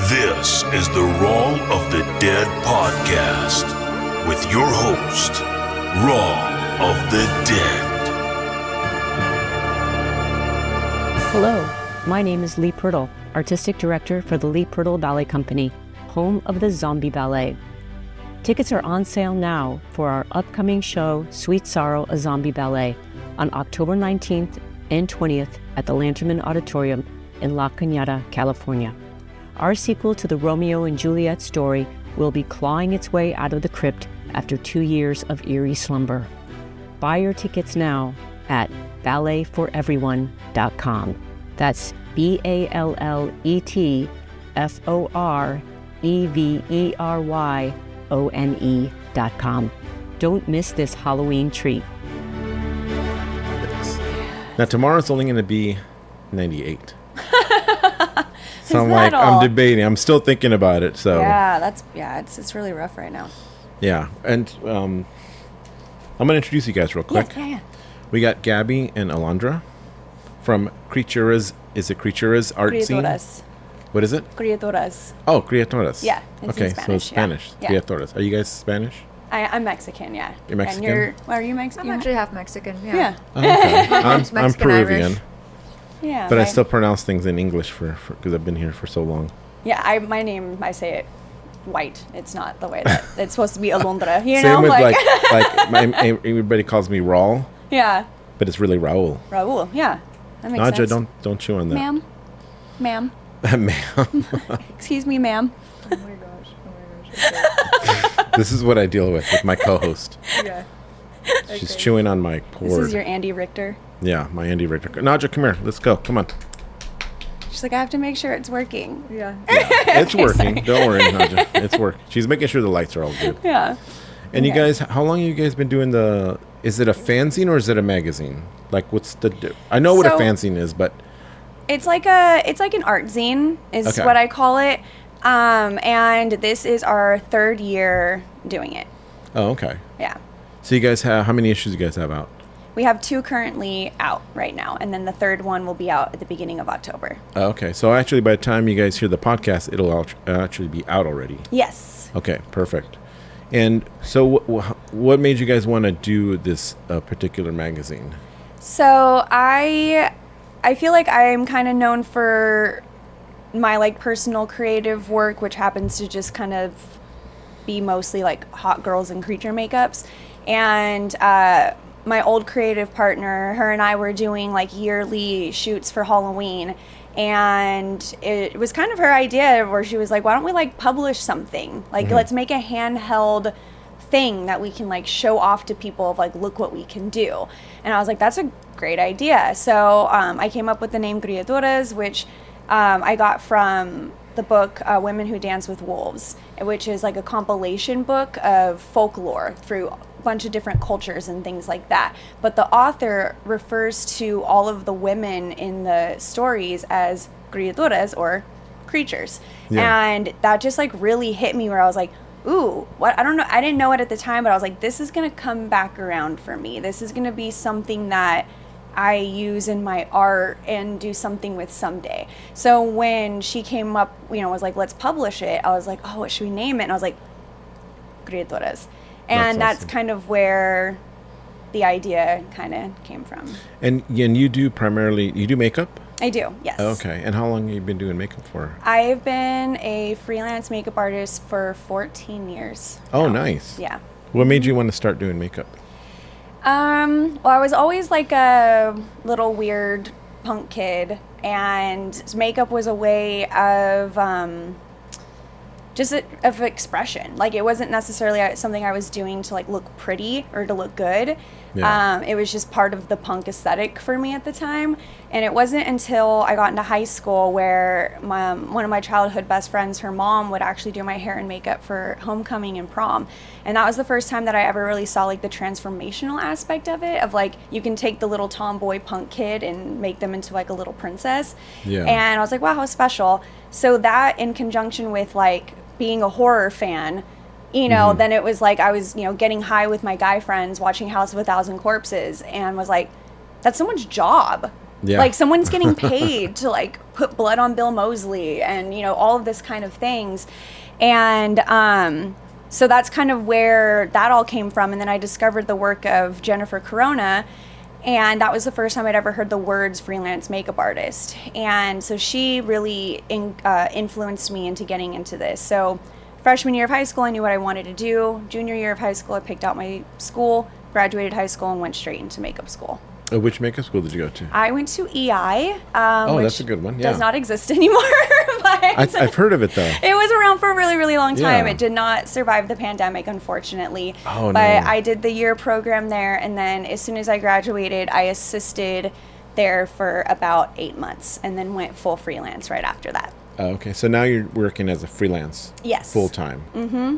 This is the Rawl of the Dead podcast with your host, Rawl of the Dead. Hello, my name is Lee Purtle, Artistic Director for the Lee Purtle Ballet Company, home of the Zombie Ballet. Tickets are on sale now for our upcoming show, Sweet Sorrow, a Zombie Ballet, on October 19th and 20th at the Lanterman Auditorium in La Cañada, California. Our sequel to the Romeo and Juliet story will be clawing its way out of the crypt after 2 years of eerie slumber. Buy your tickets now at balletforeveryone.com. That's BALLETFOREVERYONE.com. Don't miss this Halloween treat. Now tomorrow's only going to be 98. So I'm debating. I'm still thinking about it. So it's really rough right now. Yeah, and I'm going to introduce you guys real quick. Yeah. We got Gabby and Alondra from Creaturas. Is it Creaturas Art Zine? What is it? Criaturas. Oh, Criaturas. Yeah, it's in okay, Spanish, so it's Spanish. yeah. Criaturas. Are you guys Spanish? I'm Mexican, yeah. You're Mexican? And are you Mexican? I'm actually half Mexican, Yeah. Oh, okay. I'm Mexican, Peruvian. Irish. Yeah. But I still pronounce things in English for because I've been here for so long. Yeah, I say it white. It's not the way that it's supposed to be Alondra. You Same know, with like everybody calls me Rawl. Yeah. But it's really Raul. Raul, yeah. That makes Nadja, sense. don't chew on that. Ma'am. Ma'am. Excuse me, ma'am. Oh my gosh. This is what I deal with my co-host. Yeah. She's chewing on my cord. This is your Andy Richter. Yeah, my Andy Richter. Nadja, come here. Let's go. Come on. She's like, I have to make sure it's working. Yeah. It's working. Don't worry, Nadja. It's working. She's making sure the lights are all good. Yeah. And Okay. you guys, how long have you guys been doing is it a fanzine or is it a magazine? Like, what's I know what a fanzine is, but. It's like an art zine is Okay. what I call it. And this is our third year doing it. Oh, okay. Yeah. So you guys how many issues you guys have out? We have 2 currently out right now, and then the third one will be out at the beginning of October. Oh, okay. So actually, by the time you guys hear the podcast, it'll actually be out already. Yes. Okay, perfect. And so what made you guys want to do this particular magazine? So I feel like I'm kind of known for my like personal creative work, which happens to just kind of be mostly like hot girls and creature makeups. And my old creative partner, her and I were doing like yearly shoots for Halloween. And it was kind of her idea where she was like, why don't we like publish something? Like, let's make a handheld thing that we can like show off to people of like, look what we can do. And I was like, that's a great idea. So I came up with the name Creaturas, which I got from the book Women Who Dance with Wolves, which is like a compilation book of folklore through a bunch of different cultures and things like that. But the author refers to all of the women in the stories as criaturas or creatures. Yeah. And that just like really hit me where I was like, ooh, what? I don't know. I didn't know it at the time, but I was like, this is going to come back around for me. This is going to be something that I use in my art and do something with someday. So when she came up, was like, let's publish it. I was like, oh, what should we name it? And I was like, Criaturas. And that's awesome. kind of where the idea kind of came from. And you do makeup? I do, yes. Okay. And how long have you been doing makeup for? I've been a freelance makeup artist for 14 years. Oh, now. nice. Yeah. What made you want to start doing makeup? Well, I was always like a little weird punk kid, and makeup was a way of of expression. Like, it wasn't necessarily something I was doing to like look pretty or to look good. Yeah. It was just part of the punk aesthetic for me at the time. And it wasn't until I got into high school where one of my childhood best friends, her mom, would actually do my hair and makeup for homecoming and prom. And that was the first time that I ever really saw like the transformational aspect of it, of like, you can take the little tomboy punk kid and make them into like a little princess. Yeah. And I was like, wow, how special. So that, in conjunction with like being a horror fan, then it was like I was, getting high with my guy friends watching House of a Thousand Corpses, and was like, that's so much job. Yeah. Like someone's getting paid to like put blood on Bill Moseley and, you know, all of this kind of things. And so that's kind of where that all came from. And then I discovered the work of Jennifer Corona. And that was the first time I'd ever heard the words freelance makeup artist. And so she really influenced me into getting into this. So freshman year of high school, I knew what I wanted to do. Junior year of high school, I picked out my school, graduated high school, and went straight into makeup school. Which makeup school did you go to? I went to EI. Which that's a good one. Yeah. does not exist anymore. But I've heard of it, though. It was around for a really, really long time. Yeah. It did not survive the pandemic, unfortunately. Oh, but no. I did the year program there, and then as soon as I graduated, I assisted there for about 8 months, and then went full freelance right after that. Okay, so now you're working as a freelance. Yes. Full time. Mm-hmm.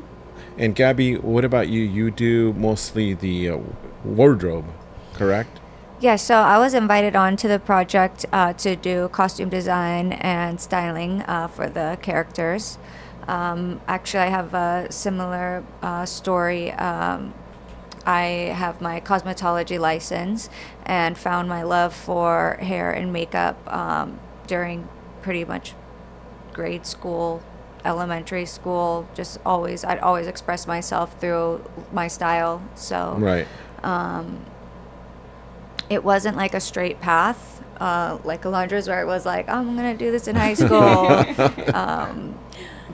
And Gabby, what about you? You do mostly the wardrobe, correct? Yeah, so I was invited on to the project to do costume design and styling for the characters. Actually, I have a similar story. I have my cosmetology license and found my love for hair and makeup during pretty much grade school, elementary school. I'd always express myself through my style. So Right. It wasn't like a straight path, like Alondra's, where it was like, I'm going to do this in high school.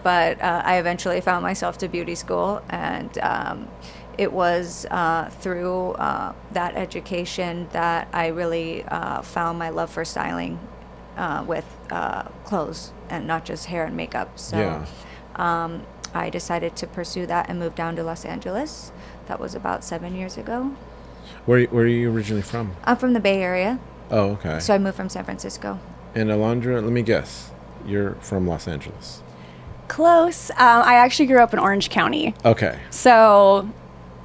But I eventually found myself to beauty school, and it was through that education that I really found my love for styling with clothes and not just hair and makeup. So Yeah. I decided to pursue that and move down to Los Angeles. That was about 7 years ago. Where are you originally from? I'm from the Bay Area, Oh, okay. so I moved from San Francisco. And Alondra, let me guess. You're from Los Angeles. Close. I actually grew up in Orange County. Okay. So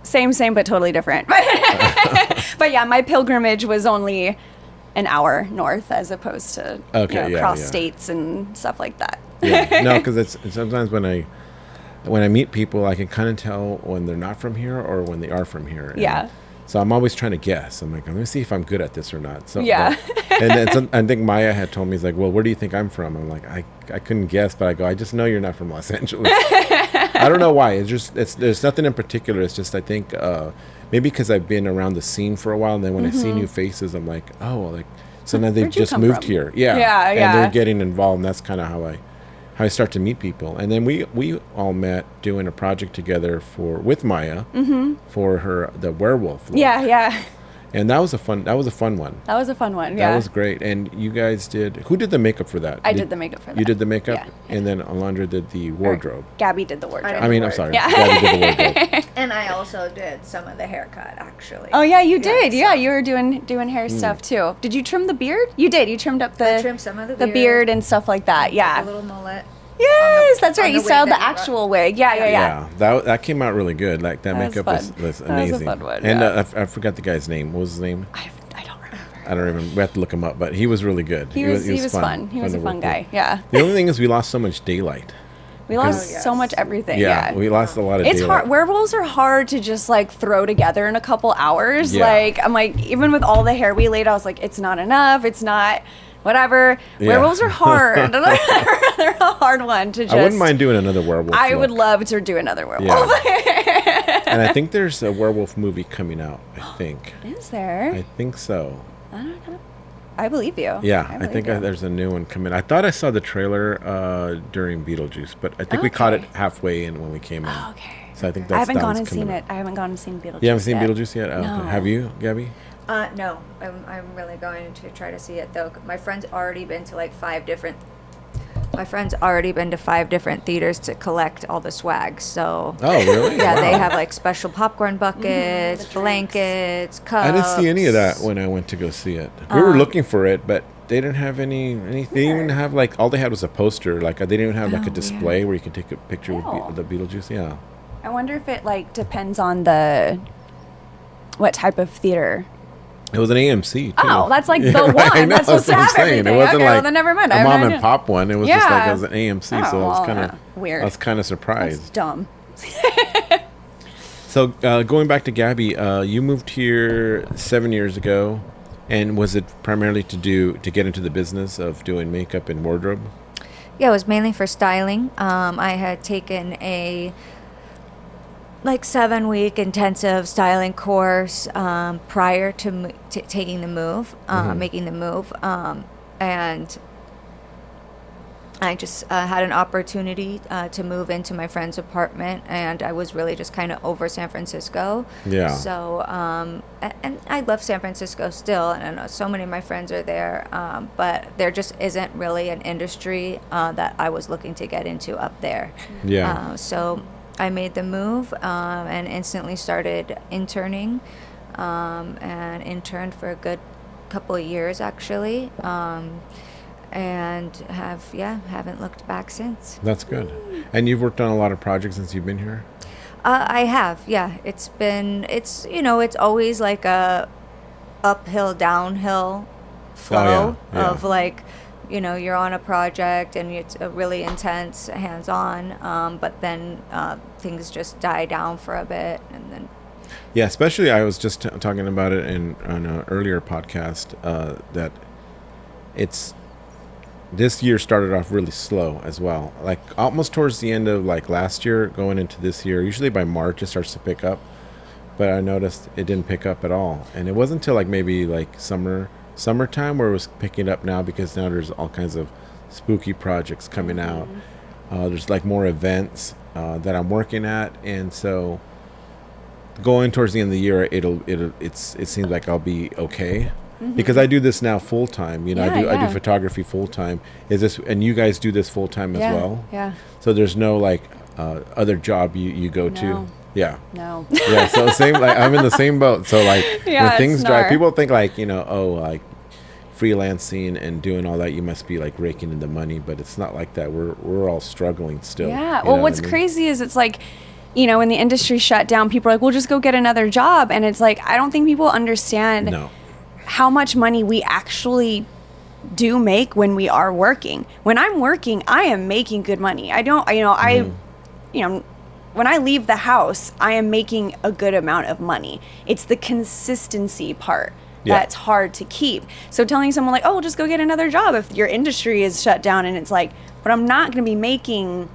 same, but totally different. But yeah, my pilgrimage was only an hour north as opposed to across states and stuff like that. Yeah. No, because it's sometimes when I meet people, I can kind of tell when they're not from here or when they are from here. And Yeah. So I'm always trying to guess. I'm like, let me see if I'm good at this or not. So Yeah. And then I think Maya had told me, he's like, well, where do you think I'm from? I'm like, I couldn't guess, but I go, I just know you're not from Los Angeles. I don't know why. There's nothing in particular. It's just I think maybe because I've been around the scene for a while, and then when I see new faces, I'm like, oh, like sometimes they've Where'd you just come moved from? here. Yeah. Yeah, And yeah. they're getting involved, and that's kind of how I start to meet people. And then we all met doing a project together with Maya for the werewolf look. Yeah. And that was a fun one. That was a fun one. Yeah. That was great. And you guys who did the makeup for that? I did the makeup for that. You did the makeup? Yeah. And then Alondra did the wardrobe. Gabby did the wardrobe. I'm sorry. Yeah. Gabby did the wardrobe. And I also did some of the haircut, actually. Oh yeah, you did. Yeah, so you were doing hair stuff too. Did you trim the beard? You did. You trimmed up I trimmed some of the beard. beard and stuff like that. A Yeah. little mullet. Yes, that's right. on You the styled wig the that you brought. actual wig. Yeah. That came out really good. Like that That was makeup fun. was That was a amazing. fun one, And yeah. I forgot the guy's name. What was his name? I don't remember. I don't remember. We have to look him up, but he was really good. He was fun. He was a to fun work guy. with. Yeah. The only thing is we lost so much daylight. We lost yes. so much everything. Yeah, Yeah. we lost a lot of It's daylight. hard. Werewolves are hard to just like throw together in a couple hours. Yeah. Like I'm like, even with all the hair we laid, I was like, it's not enough. It's not whatever. Yeah. Werewolves are hard. They're a hard one to just. I wouldn't mind doing another werewolf. I would look. love to do another werewolf. Yeah. And I think there's a werewolf movie coming out. I think. Is there? I think so. I believe you. Yeah, I believe think you. there's a new one coming. I thought I saw the trailer during Beetlejuice, but I think we caught it Okay. halfway in when we came in. Oh, okay. So I think I that's haven't that gone one's and seen coming it. up. I haven't gone and seen Beetlejuice. You haven't seen yet. Beetlejuice yet? Oh, No. okay. Have you, Gabby? No, I'm really going to try to see it though. My friend's already been to like 5 different. My friend's already been to 5 different theaters to collect all the swag. So Oh, really? yeah, they Wow. have like special popcorn buckets, blankets, cups. I didn't see any of that when I went to go see it. We were looking for it, but they didn't have anything. They didn't even have like, all they had was a poster. Like they didn't even have like a display where you could take a picture Oh. with the Beetlejuice. Yeah. I wonder if it like depends on what type of theater. It was an AMC too. Oh, that's like the one. I know, That's supposed to what I'm have saying. everything. It wasn't Okay, like well, then never mind. I a have no mom and idea. pop one. It was just like Yeah. it was an AMC, Oh, so I was well, kind of weird. I was kind of That's surprised. dumb. So going back to Gabby, you moved here 7 years ago. And was it primarily to get into the business of doing makeup and wardrobe? Yeah, it was mainly for styling. I had taken a 7-week intensive styling course prior to taking the move, making the move, and I just had an opportunity to move into my friend's apartment, and I was really just kind of over San Francisco. Yeah. So, and I love San Francisco still, and I know so many of my friends are there, but there just isn't really an industry that I was looking to get into up there. Yeah. So I made the move and instantly started interning, and interned for a good couple of years, actually. And haven't looked back since. That's good. And you've worked on a lot of projects since you've been here? I have, yeah. It's always like a uphill, downhill flow of you're on a project and it's a really intense, hands-on, but then things just die down for a bit, and then. Yeah, especially I was just talking about it on an earlier podcast that this year started off really slow as well. Like almost towards the end of last year, going into this year, usually by March it starts to pick up. But I noticed it didn't pick up at all. And it wasn't until maybe summertime where it was picking up now, because now there's all kinds of spooky projects coming out. There's more events that I'm working at, and so going towards the end of the year, it seems like I'll be okay. Because I do this now full time, I do photography full time. And you guys do this full time as well? Yeah. So there's no other job you go to? Yeah. No. Yeah. So same, I'm in the same boat. So when things dry, people think freelancing and doing all that, you must be raking in the money, but it's not like that. We're all struggling still. Yeah. Well, what's crazy is it's when the industry shut down, people are like, well, just go get another job. And it's I don't think people understand how much money we actually do make when we are working. When I'm working, I am making good money. I don't, when I leave the house, I am making a good amount of money. It's the consistency part that's hard to keep. So telling someone oh, just go get another job if your industry is shut down, and it's but I'm not going to be making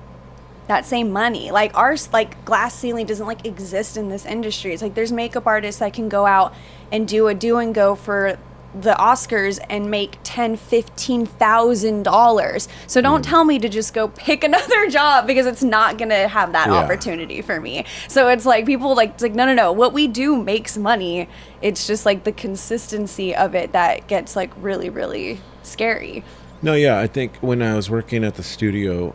that same money. Our glass ceiling doesn't exist in this industry. It's there's makeup artists that can go out and do a do and go for the Oscars and make $10,000-$15,000. So don't tell me to just go pick another job, because it's not gonna have that opportunity for me. So it's people no. What we do makes money. It's just the consistency of it that gets really, really scary. No, yeah, I think when I was working at the studio,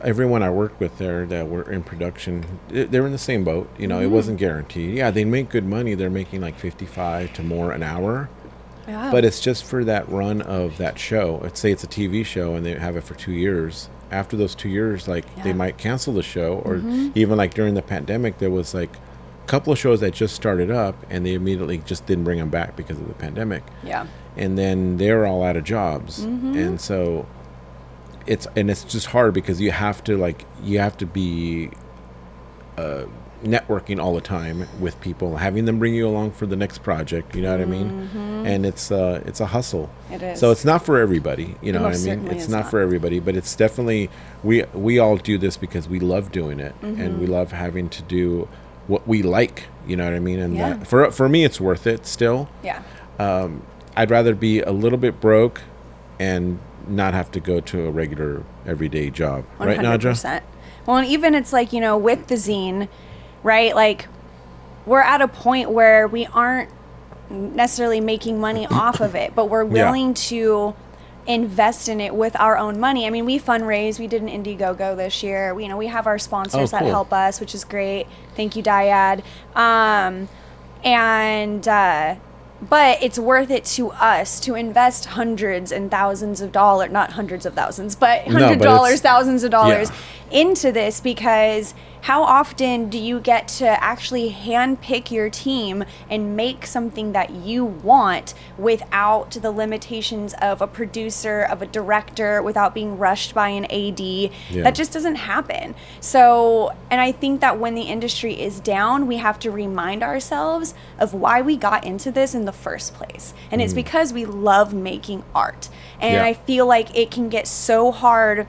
everyone I worked with there that were in production, they're in the same boat. It wasn't guaranteed. Yeah, they make good money. They're making $55 to more an hour. Yeah. But it's just for that run of that show. Let's say it's a TV show and they have it for 2 years. After those 2 years, they might cancel the show, or even during the pandemic, there was a couple of shows that just started up and they immediately just didn't bring them back because of the pandemic. Yeah. And then they're all out of jobs, and so. It's just hard because you have to be networking all the time with people, having them bring you along for the next project. You know what I mean? And it's a hustle. It is. So it's not for everybody. You know what I mean? It's not for everybody, but it's definitely we all do this because we love doing it, and we love having to do what we like. You know what I mean? And that, for me, it's worth it still. Yeah. I'd rather be a little bit broke and not have to go to a regular everyday job. 100%. Right, Nadja? Well, and even it's with the zine, right? We're at a point where we aren't necessarily making money off of it, but we're willing to invest in it with our own money. I mean, we fundraise. We did an Indiegogo this year. We have our sponsors that help us, which is great. Thank you, Dyad. But it's worth it to us to invest hundreds and thousands of dollars, not hundreds of thousands, but $100, thousands of dollars into this, because how often do you get to actually hand pick your team and make something that you want without the limitations of a producer, of a director, without being rushed by an AD? Yeah. That just doesn't happen. So, and I think that when the industry is down, we have to remind ourselves of why we got into this in the first place. And it's because we love making art. And I feel like it can get so hard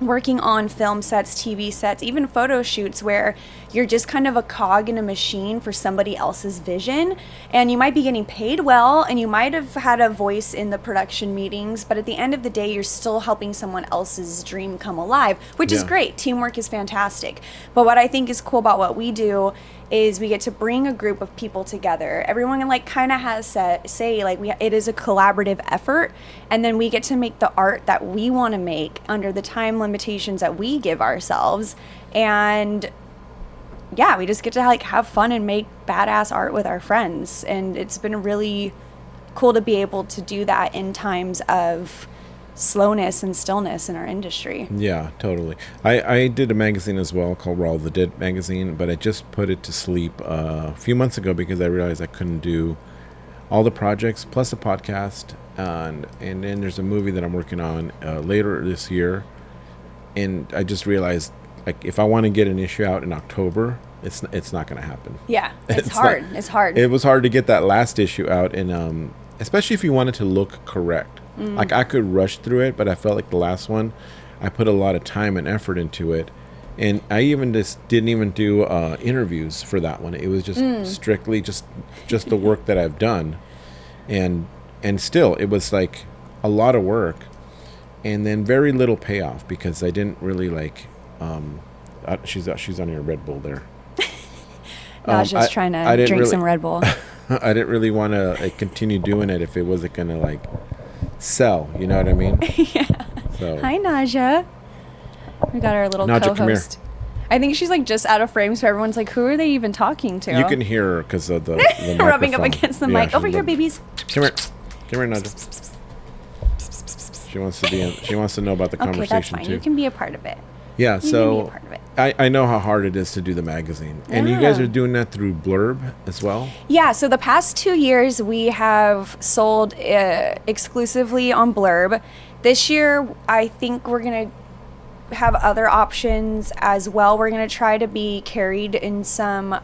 working on film sets, TV sets, even photo shoots, where you're just kind of a cog in a machine for somebody else's vision. And you might be getting paid well, and you might have had a voice in the production meetings, but at the end of the day, you're still helping someone else's dream come alive, which is great. Teamwork is fantastic. But what I think is cool about what we do is we get to bring a group of people together. Everyone like kind of has say like it is a collaborative effort, and then we get to make the art that we want to make under the time limitations that we give ourselves. And yeah, we just get to like have fun and make badass art with our friends. And it's been really cool to be able to do that in times of slowness and stillness in our industry. Yeah, totally. I did a magazine as well called Rawl, the Dead magazine, but I just put it to sleep a few months ago because I realized I couldn't do all the projects plus a podcast, and then there's a movie that I'm working on later this year, and I just realized like if I want to get an issue out in October, it's not going to happen. Yeah, it's hard. It's hard. It was hard to get that last issue out, and especially if you want it to look correct. Like I could rush through it, but I felt like the last one, I put a lot of time and effort into it, and I even just didn't even do interviews for that one. It was just strictly just the work that I've done, and still it was like a lot of work, and then very little payoff because I didn't really like. She's on your Red Bull there. Naja's trying to drink some Red Bull. I didn't really want to continue doing it if it wasn't gonna like sell, you know what I mean? Yeah. So. Hi, Naja. We got our little Naja, come here. co-host. I think she's like just out of frame, so everyone's like, "Who are they even talking to?" You can hear her because of the rubbing up microphone. against the Yeah, mic. she's Over here, babies. Come here, Naja. She wants to be. She wants to know about the Okay, conversation that's fine. too. You can be a part of it. Yeah, You can be a so part of it. I know how hard it is to do the magazine, and you guys Yeah. are doing that through Blurb as well. Yeah, so the past 2 years we have sold exclusively on Blurb. This year, I think we're going to have other options as well. We're going to try to be carried in some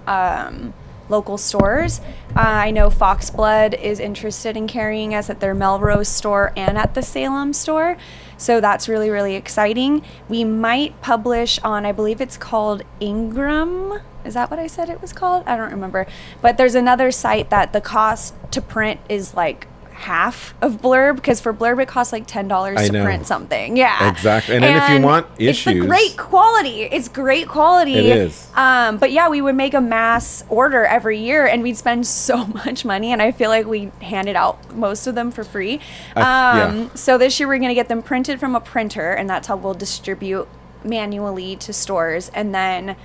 local stores. I know Foxblood is interested in carrying us at their Melrose store and at the Salem store. So that's really, really exciting. We might publish on, I believe it's called Ingram. Is that what I said it was called? I don't remember. But there's another site that the cost to print is like half of Blurb, because for Blurb it costs like $10 to print something. Yeah, exactly. And then if you want issues, it's great quality. It's great quality. It is. But yeah, we would make a mass order every year, and we'd spend so much money. And I feel like we handed out most of them for free. Yeah. So this year we're gonna get them printed from a printer, and that's how we'll distribute manually to stores. And then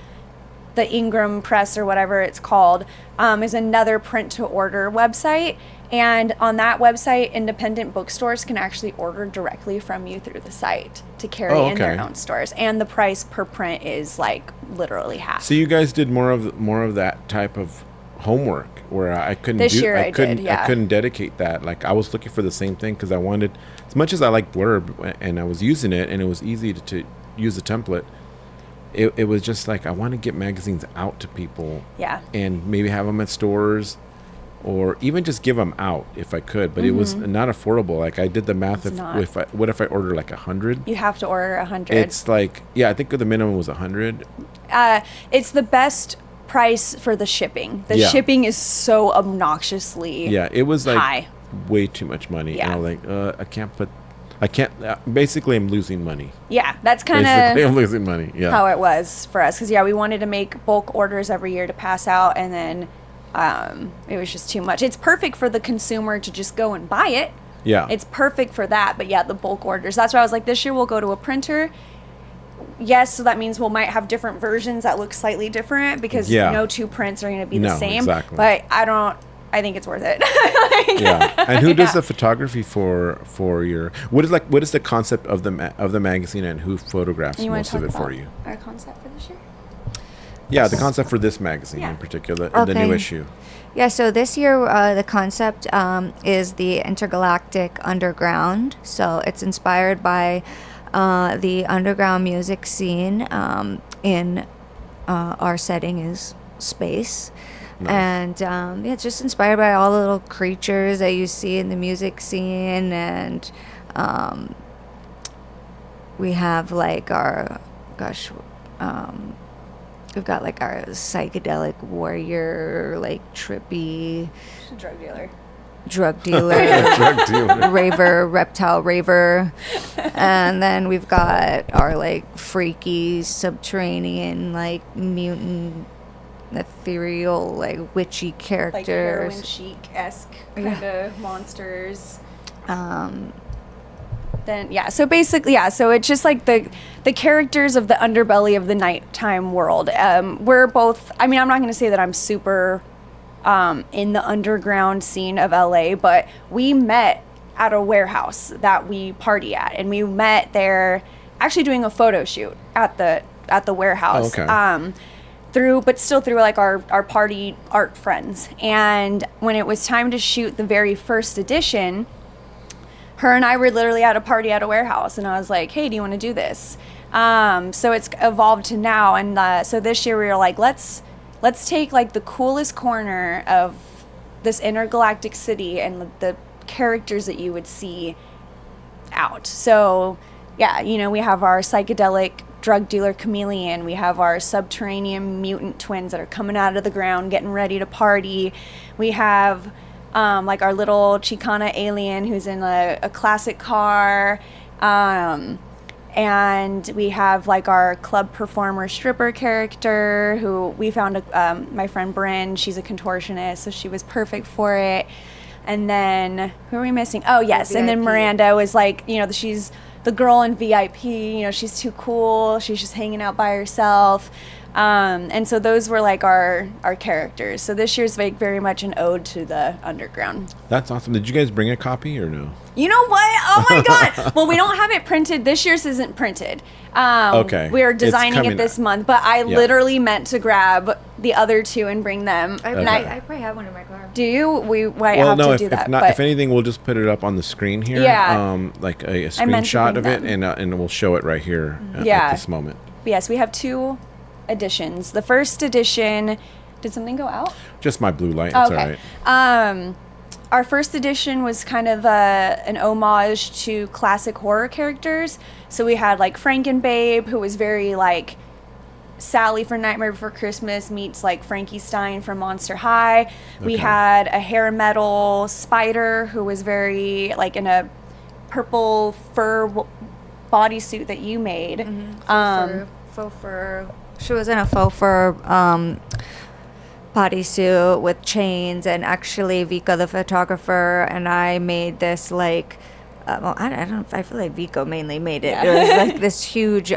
the Ingram Press, or whatever it's called, is another print to order website. And on that website, independent bookstores can actually order directly from you through the site to carry in their own stores. And the price per print is like literally half. So you guys did more of that type of homework where I couldn't This do. year I couldn't. yeah. I couldn't dedicate that. Like I was looking for the same thing because I wanted, as much as I like Blurb and I was using it and it was easy to use the template. It was just like I want to get magazines out to people. Yeah. And maybe have them at stores, or even just give them out if I could. But it was not affordable. Like I did the math. What if I order like 100? You have to order 100. It's like, yeah, I think the minimum was 100. It's the best price for the shipping. The Yeah. shipping is so obnoxiously Yeah, it was like high. way too much money. Yeah. And I'm like, I can't. Basically, I'm losing money. Yeah, that's kind Basically, of I'm losing money. Yeah. how it was for us. Because, yeah, we wanted to make bulk orders every year to pass out, and then it was just too much. It's perfect for the consumer to just go and buy it. Yeah. It's perfect for that. But, yeah, the bulk orders. That's why I was like, this year we'll go to a printer. Yes, so that means we might have different versions that look slightly different, because Yeah. no two prints are going to be the No, same. exactly. But I don't I think it's worth it. Like, Yeah. And who does yeah. the photography for your? What is the concept of the magazine, and who photographs You want most to of talk it for about you? our concept for this year? Yeah, the concept for this magazine Yeah. in particular, the new Okay. issue. Yeah, so this year the concept is the intergalactic underground. So it's inspired by the underground music scene in our setting is space. Nice. And yeah, it's just inspired by all the little creatures that you see in the music scene. And we have like we've got like our psychedelic warrior, like trippy She's a drug dealer. drug dealer, Drug dealer. raver, reptile raver. And then we've got our like freaky subterranean, like mutant, ethereal, like witchy Like heroin characters. chic-esque Yeah. kind of monsters. Um, Then yeah, so basically so it's just like the characters of the underbelly of the nighttime world. We're both. I mean, I'm not going to say that I'm super in the underground scene of LA, but we met at a warehouse that we party at, and we met there actually doing a photo shoot at the warehouse. Okay. Through like our party art friends. And when it was time to shoot the very first edition, her and I were literally at a party at a warehouse, and I was like, hey, do you want to do this? So it's evolved to now. And so this year we were like, let's take like the coolest corner of this intergalactic city and the characters that you would see out. So yeah, we have our psychedelic drug dealer chameleon. We have our subterranean mutant twins that are coming out of the ground, getting ready to party. We have like our little Chicana alien who's in a classic car. And we have like our club performer stripper character who we found my friend Bryn. She's a contortionist, so she was perfect for it. And then who are we missing? Oh yes, and then VIP. Miranda was like, she's the girl in VIP. She's too cool. She's just hanging out by herself. And so those were like our characters. So this year's like very much an ode to the underground. That's awesome. Did you guys bring a copy or no? You know what? Oh my God. Well, we don't have it printed. This year's isn't printed. Okay. We're It's designing coming it this out. month, but I literally meant to grab the other two and bring them. I probably have one in my car. Do you? We might Well, have no. to If, do that. if not, but if anything, we'll just put it up on the screen here. Yeah. Like a I meant to screenshot bring of it, them. and we'll show it right here Yeah. at this moment. yes, we have two editions. The first edition, did something go out? Just my blue light. It's all right. Our first edition was kind of an homage to classic horror characters. So we had like Frankenbabe, who was very like Sally from Nightmare Before Christmas meets like Frankie Stein from Monster High. We Okay. had a hair metal spider who was very like in a purple fur bodysuit that you made. Faux fur. She was in a faux fur bodysuit with chains, and actually Vika, the photographer, and I made this like. Well, I don't know. I feel like Vico mainly made it. Yeah. It was like this huge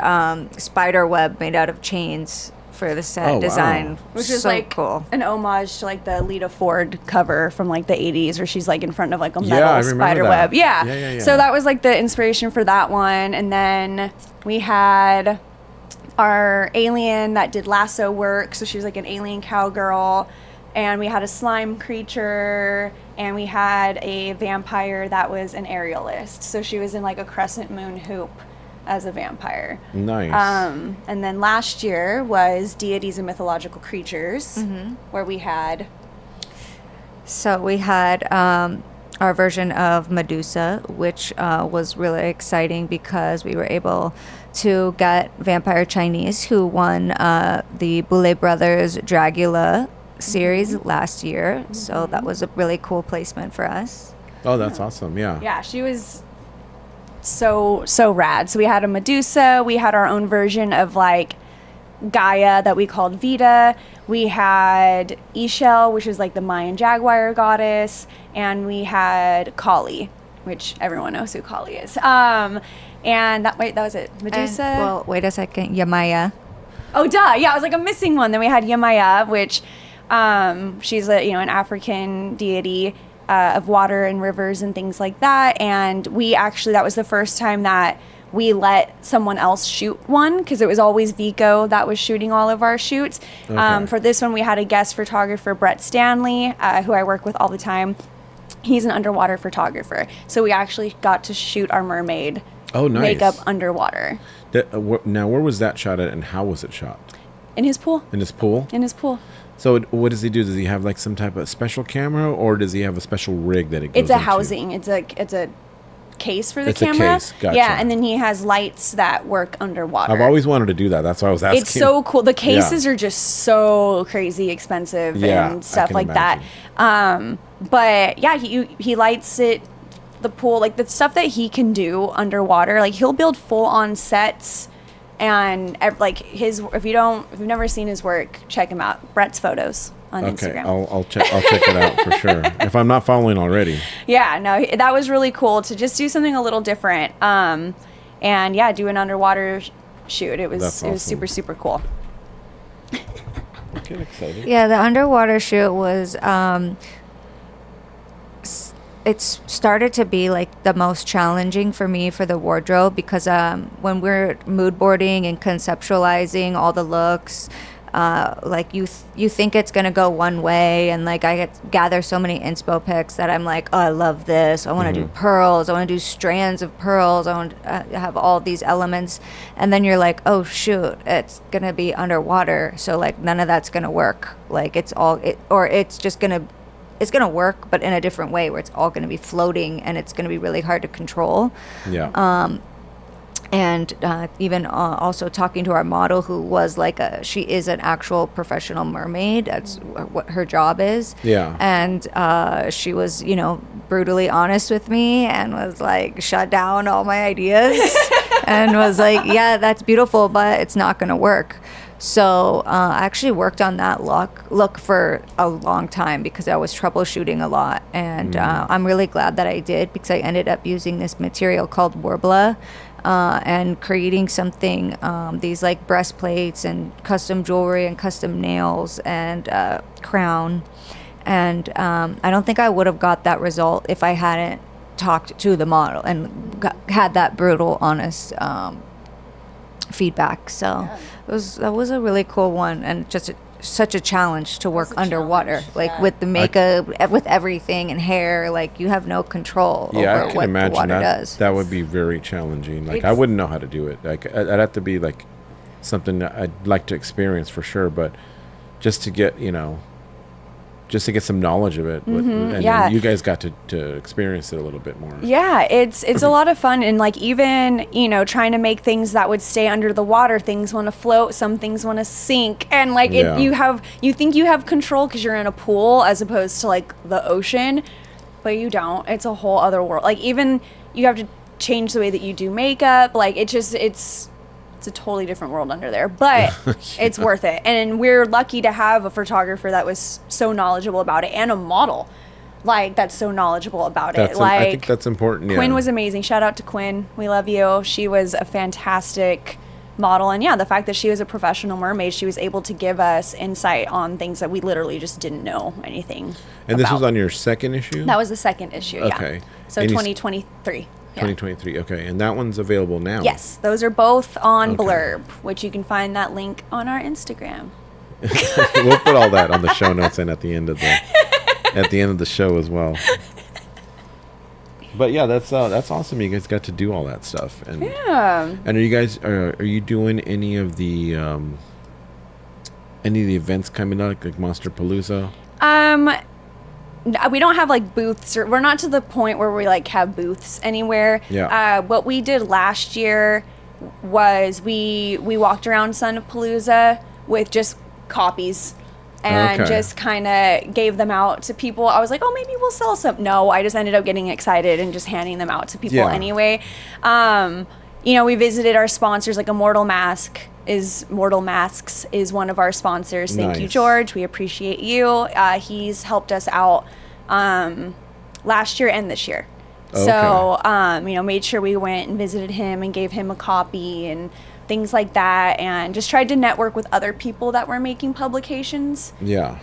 spider web made out of chains for the set Oh, wow. design, Which is so like cool. an homage to like the Lita Ford cover from like the 80s where she's like in front of like a Yeah, metal I remember spider that. web. Yeah. Yeah. So that was like the inspiration for that one. And then we had our alien that did lasso work. So she was like an alien cowgirl. And we had a slime creature. And we had a vampire that was an aerialist. So she was in like a crescent moon hoop as a vampire. Nice. And then last year was deities and mythological creatures, where we had So we had our version of Medusa, which was really exciting because we were able to get Vampire Chinese, who won the Boulet Brothers Dragula series last year. So that was a really cool placement for us. Oh, that's awesome. Yeah. she was so rad. So we had a Medusa, we had our own version of like Gaia that we called Vita. We had Ishel, which is like the Mayan jaguar goddess, and we had Kali, which everyone knows who Kali is. And that was it. Medusa. Well, wait a second. Yamaya. Oh, duh. Yeah, I was like, I'm missing one. Then we had Yamaya, which She's an African deity of water and rivers and things like that. And that was the first time that we let someone else shoot one, because it was always Vico that was shooting all of our shoots. Okay. For this one, we had a guest photographer, Brett Stanley, who I work with all the time. He's an underwater photographer. So we actually got to shoot our mermaid makeup underwater. Now, where was that shot at, and how was it shot? In his pool. In his pool? In his pool. So what does he do? Does he have like some type of special camera, or does he have a special rig that it goes It's a into? housing. It's a case for the It's a camera. case. Gotcha. Yeah, and then he has lights that work underwater. I've always wanted to do that. That's why I was asking. It's so cool. The cases are just so crazy expensive and stuff like that. But yeah, he lights it, the pool, like the stuff that he can do underwater. Like he'll build full on sets, and like if you've never seen his work, check him out. Brett's photos on Instagram. I'll check it out for sure if I'm not following already. Yeah, no, that was really cool to just do something a little different. And yeah, do an underwater shoot. It was That's awesome. It was super, super cool. I'm getting excited. Yeah, the underwater shoot was it's started to be like the most challenging for me for the wardrobe, because when we're mood boarding and conceptualizing all the looks, like you think it's gonna go one way, and like I gather so many inspo pics that I'm like, oh, I love this, I want to do pearls, I want to do strands of pearls, I want to have all these elements, and then you're like, oh shoot, it's gonna be underwater, so like none of that's gonna work, like it's gonna work, but in a different way, where it's all gonna be floating and it's gonna be really hard to control. Yeah. And even also talking to our model, who was like she is an actual professional mermaid. That's what her job is. Yeah. And she was, brutally honest with me, and was like, shut down all my ideas, and was like, yeah, that's beautiful, but it's not going to work. So I actually worked on that look for a long time, because I was troubleshooting a lot. And I'm really glad that I did, because I ended up using this material called Warbla, and creating something, these like breastplates and custom jewelry and custom nails and crown. And I don't think I would have got that result if I hadn't talked to the model and had that brutal, honest feedback. So that was a really cool one, and just such a challenge to work underwater, like with the makeup, with everything, and hair. Like you have no control over what the water does. That would be very challenging. Like I wouldn't know how to do it. Like I'd have to be like something that I'd like to experience for sure, but just to get just to get some knowledge of it. And then you guys got to experience it a little bit more. Yeah, it's a lot of fun. And like even, trying to make things that would stay under the water, things want to float, some things want to sink. And like you think you have control because you're in a pool as opposed to like the ocean, but you don't. It's a whole other world. Like even you have to change the way that you do makeup. Like it's a totally different world under there, but it's worth it. And we're lucky to have a photographer that was so knowledgeable about it, and a model like that's so knowledgeable about it. I think that's important. Quinn was amazing. Shout out to Quinn. We love you. She was a fantastic model. And yeah, the fact that she was a professional mermaid, she was able to give us insight on things that we literally just didn't know anything And this was on your second issue? That was the second issue, okay. Yeah. So 2023. 2023, okay. And that one's available now? Yes, those are both on Blurb, which you can find that link on our Instagram. We'll put all that on the show notes and at the end of the show as well. But yeah, that's awesome. You guys got to do all that stuff, and And are you guys are you doing any of the events coming up, like Monster Palooza? We don't have like booths, or we're not to the point where we like have booths anywhere. Yeah. What we did last year was we walked around Son of Palooza with just copies and just kind of gave them out to people. I was like, oh, maybe we'll sell some. No, I just ended up getting excited and just handing them out to people anyway. We visited our sponsors, like Mortal Masks is one of our sponsors. Thank you, George. We appreciate you. He's helped us out last year and this year. So, made sure we went and visited him and gave him a copy and things like that, and just tried to network with other people that were making publications. Yeah.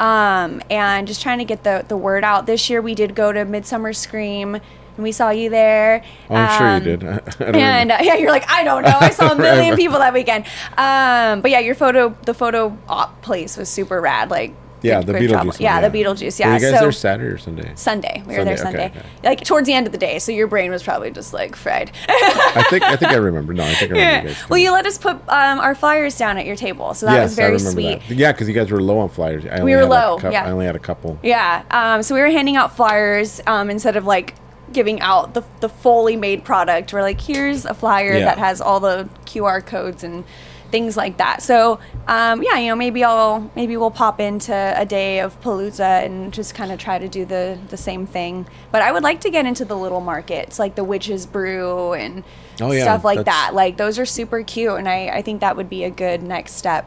And just trying to get the word out. This year we did go to Midsummer Scream, and we saw you there. Oh, I'm sure you did. I don't And remember. yeah, you're like, I don't know. I saw a million people that weekend. But yeah, the photo op place was super rad. Like, Yeah, good the job. Beetlejuice one, Yeah, yeah. the Beetlejuice. Were Yeah. you guys So there Saturday or Sunday? Sunday. We were there Sunday, Sunday. okay. Like towards the end of the day. So your brain was probably just like fried. I think I remember. No, I think I remember you guys. Well, you let us put our flyers down at your table, so that Yes, was very I remember sweet. that. Yeah, because you guys were low on flyers. I only were had low, I only had a couple. Yeah. So we were handing out flyers instead of like giving out the fully made product. We're like, here's a flyer Yeah. that has all the QR codes and things like that. So yeah, maybe we'll pop into a day of Palooza and just kind of try to do the same thing. But I would like to get into the little markets, like the Witch's Brew and Oh, yeah, stuff like that's- that. Like those are super cute, and I think that would be a good next step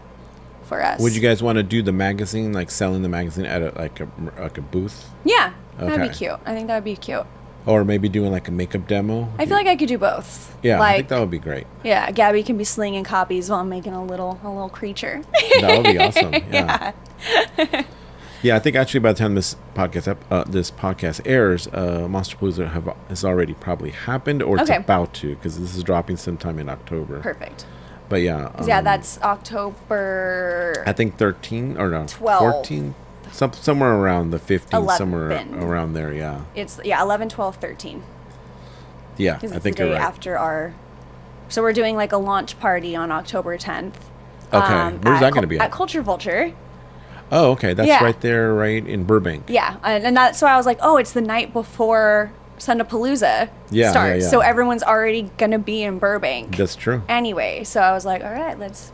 for us. Would you guys want to do the magazine, like selling the magazine at a booth, Yeah, that'd be Okay. cute. I think that would be cute. or maybe doing like a makeup demo? I feel like I could do both. Yeah, I like, think that would be great. yeah, Gabby can be slinging copies while I'm making a little creature. That would be awesome. Yeah. Yeah, I think actually by the time this podcast airs, Monster Palooza has already probably happened, or it's Okay. about to, because this is dropping sometime in October. Perfect. But yeah, Yeah, that's October. I think 13 or no 12. 14, somewhere around the 15, somewhere 11. around there. Yeah, It's 11, 12, 13. yeah, Because I it's think the you're day right. after our. So we're doing like a launch party on October 10th. Okay, where's that going to be At Culture Vulture. Oh, okay, that's Yeah. right there, right in Burbank. Yeah, and that's why I was like, oh, it's the night before Sundapalooza Yeah, starts. yeah. So everyone's already gonna be in Burbank. That's true. Anyway, so I was like, all right, let's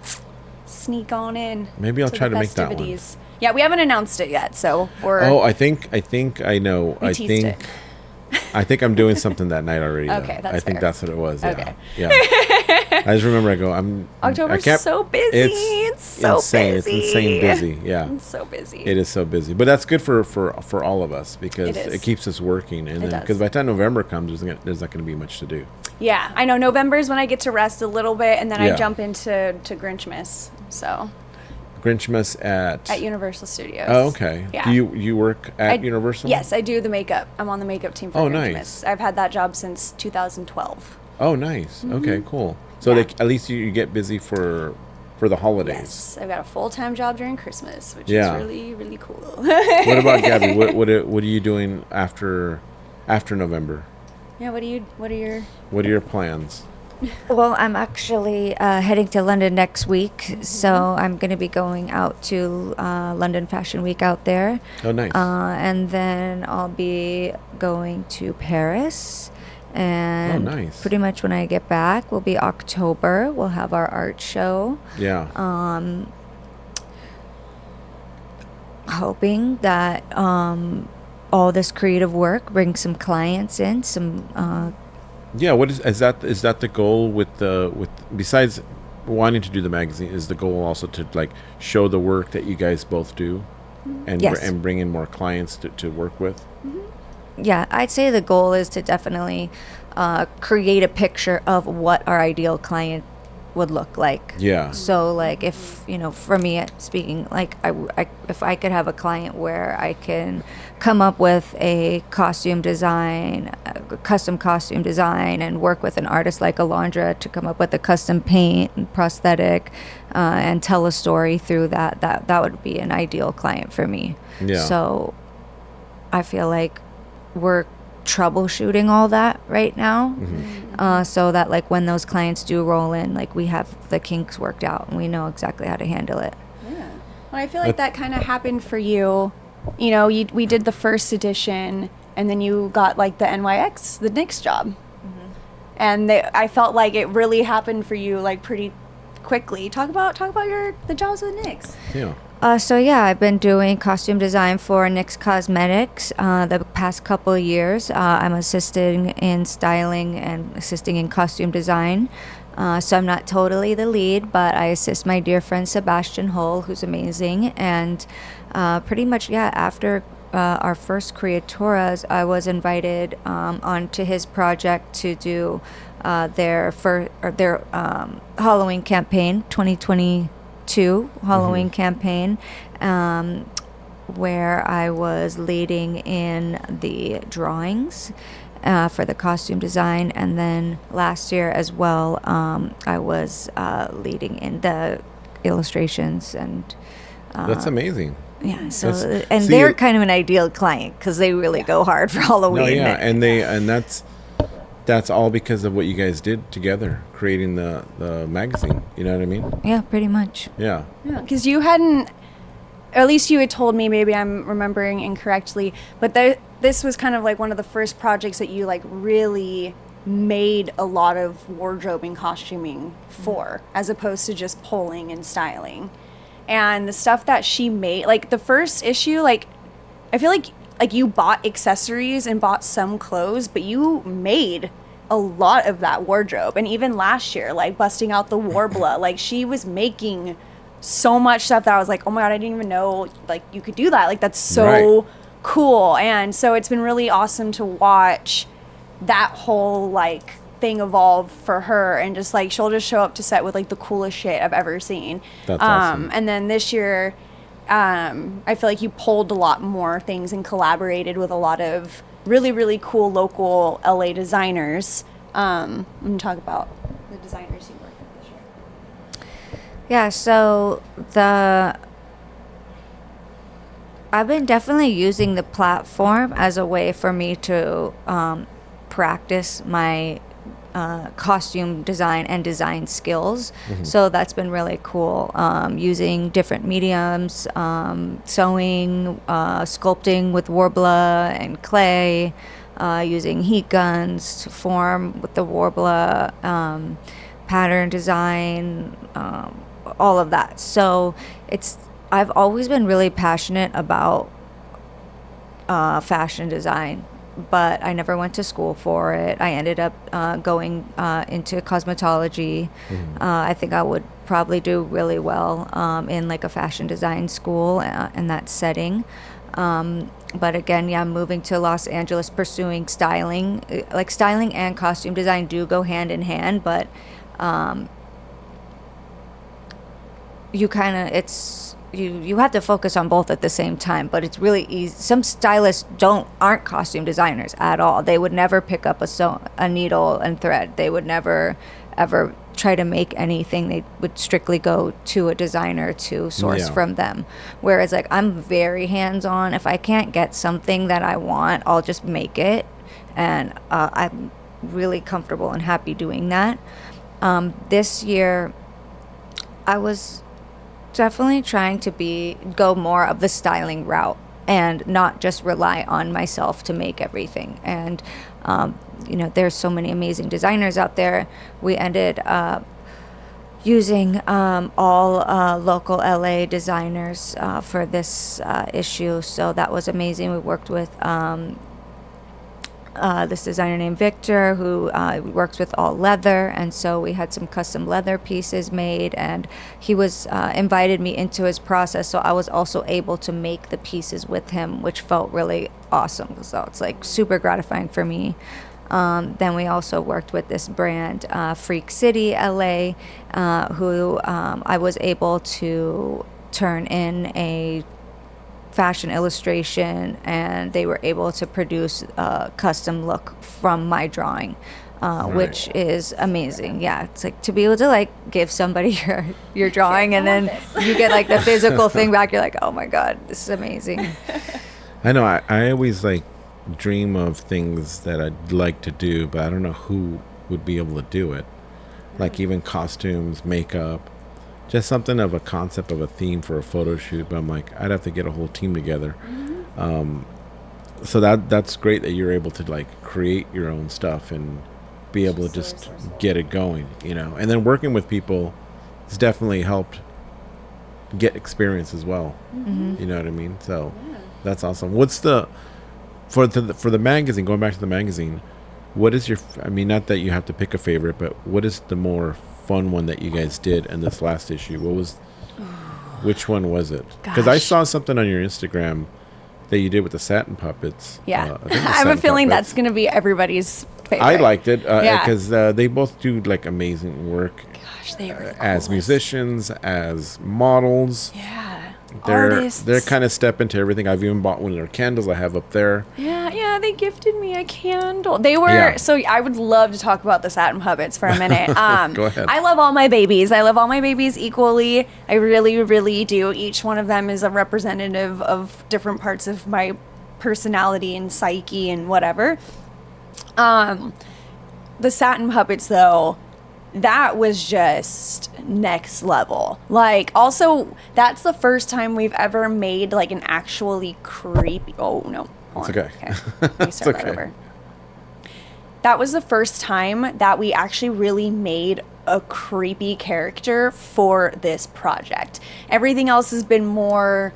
sneak on in. Maybe I'll to try the to make that one. festivities. Yeah, we haven't announced it yet, so we're. Oh, I think I know. We I teased think it. I think I'm doing something that night already. though. Okay, that's I think fair. that's what it was. Yeah. Okay. Yeah. I just remember October's so busy. It's so insane. busy. It's insane busy. Yeah. It's so busy. It is so busy, but that's good for all of us because It is. it keeps us working, and It then does. because by the time November comes, there's not going to be much to do. Yeah, I know. November's when I get to rest a little bit, and then I Yeah. jump into Grinchmas. So Grinchmas at Universal Studios. Oh, okay. Yeah. Do you work at Universal? Yes, I do the makeup. I'm on the makeup team for Oh, Grinchmas. nice. I've had that job since 2012. Oh, nice. Okay, cool. So Yeah. at least you get busy for the holidays. Yes, I've got a full-time job during Christmas, which Yeah. is really, really cool. What about Gabby? What are you doing after November? Yeah, what are your plans? Well, I'm actually heading to London next week, so I'm going to be going out to London Fashion Week out there. Oh, nice. And then I'll be going to Paris. And Oh, nice. pretty much when I get back will be October. We'll have our art show. Yeah. Hoping that all this creative work brings some clients in, some Yeah, what is that the goal with besides wanting to do the magazine, is the goal also to like show the work that you guys both do and Yes. and bring in more clients to work with? yeah, I'd say the goal is to definitely create a picture of what our ideal client would look like. Yeah. So like if, for me speaking, like if I could have a client where I can come up with a costume design, a custom costume design, and work with an artist like Alondra to come up with a custom paint and prosthetic and tell a story through that would be an ideal client for me. Yeah. So I feel like we're troubleshooting all that right now, so that like when those clients do roll in, like we have the kinks worked out and we know exactly how to handle it. Yeah. Well, I feel like that kind of happened for you. We did the first edition, and then you got like the NYX, the Knicks job, and I felt like it really happened for you like pretty quickly. Talk about the jobs with Knicks. Yeah. So yeah, I've been doing costume design for NYX Cosmetics the past couple of years. I'm assisting in styling and assisting in costume design. So I'm not totally the lead, but I assist my dear friend Sebastian Hull, who's amazing. And pretty much, yeah, after our first Creaturas, I was invited onto his project to do their Halloween campaign, 2022 Halloween campaign, where I was leading in the drawings for the costume design, and then last year as well, I was leading in the illustrations and. That's amazing. Yeah, so That's- and see, they're kind of an ideal client because they really go hard for Halloween. No, yeah, and that's all because of what you guys did together, creating the magazine. You know what I mean? Yeah, pretty much. Yeah. Yeah, because you hadn't, or at least you had told me, maybe I'm remembering incorrectly, but this was kind of like one of the first projects that you like really made a lot of wardrobe and costuming for, as opposed to just pulling and styling. And the stuff that she made, like the first issue, like I feel like you bought accessories and bought some clothes, but you made a lot of that wardrobe. And even last year, like busting out the Warbler, like she was making so much stuff that I was like, oh my God, I didn't even know like you could do that. Like that's so cool. And so it's been really awesome to watch that whole like thing evolve for her, and just like she'll just show up to set with like the coolest shit I've ever seen. That's awesome. And then this year, I feel like you pulled a lot more things and collaborated with a lot of really, really cool local LA designers. I'm gonna talk about the designers you worked with this year. Yeah, so I've been definitely using the platform as a way for me to practice my costume design and design skills. So that's been really cool. Using different mediums, sewing, sculpting with Warbler and clay, using heat guns to form with the Warbler, pattern design, all of that. So I've always been really passionate about fashion design, but I never went to school for it. I ended up going into cosmetology. I think I would probably do really well in like a fashion design school in that setting. But again, yeah, moving to Los Angeles, pursuing styling. Like styling and costume design do go hand in hand, but you kind of, you have to focus on both at the same time, but it's really easy. Some stylists aren't costume designers at all. They would never pick up a needle and thread. They would never ever try to make anything. They would strictly go to a designer to source from them. Whereas like I'm very hands-on. If I can't get something that I want, I'll just make it, and I'm really comfortable and happy doing that. This year I was definitely trying to go more of the styling route and not just rely on myself to make everything. And there's so many amazing designers out there. We ended up using all local LA designers for this issue, so that was amazing. We worked with this designer named Victor, who works with all leather, and so we had some custom leather pieces made, and he was invited me into his process, so I was also able to make the pieces with him, which felt really awesome. So it's like super gratifying for me. Then we also worked with this brand, Freak City LA, who I was able to turn in a fashion illustration, and they were able to produce a custom look from my drawing, which is amazing. Yeah, it's like to be able to like give somebody your drawing, and then you get like the physical thing back. You're like, oh my God, this is amazing. I know. I always like dream of things that I'd like to do, but I don't know who would be able to do it. Like even costumes, makeup, just something of a concept of a theme for a photo shoot. But I'm like, I'd have to get a whole team together. So that's great that you're able to like create your own stuff and be able to just get it going, And then working with people has definitely helped get experience as well. You know what I mean? So that's awesome. What's for the magazine, going back to the magazine, what is your, not that you have to pick a favorite, but what is the more fun one that you guys did in this last issue? Which one was it? Because I saw something on your Instagram that you did with the satin puppets. Yeah. I think the I have a satin feeling puppets. that's going to be everybody's favorite. I liked it Yeah. because they both do like amazing work Gosh, they are the as coolest. musicians, as models. Yeah. They're Artists. kind of step into everything. I've even bought one of their candles I have up there. Yeah, they gifted me a candle. They were Yeah. so I would love to talk about the satin puppets for a minute. Go ahead. I love all my babies. I love all my babies equally. I really, really do. Each one of them is a representative of different parts of my personality and psyche and whatever. The satin puppets though, that was just next level. Like, also, that's the first time we've ever made like an actually creepy. Oh no, hold It's on. okay. Let me start that okay. over. That was the first time that we actually really made a creepy character for this project. Everything else has been more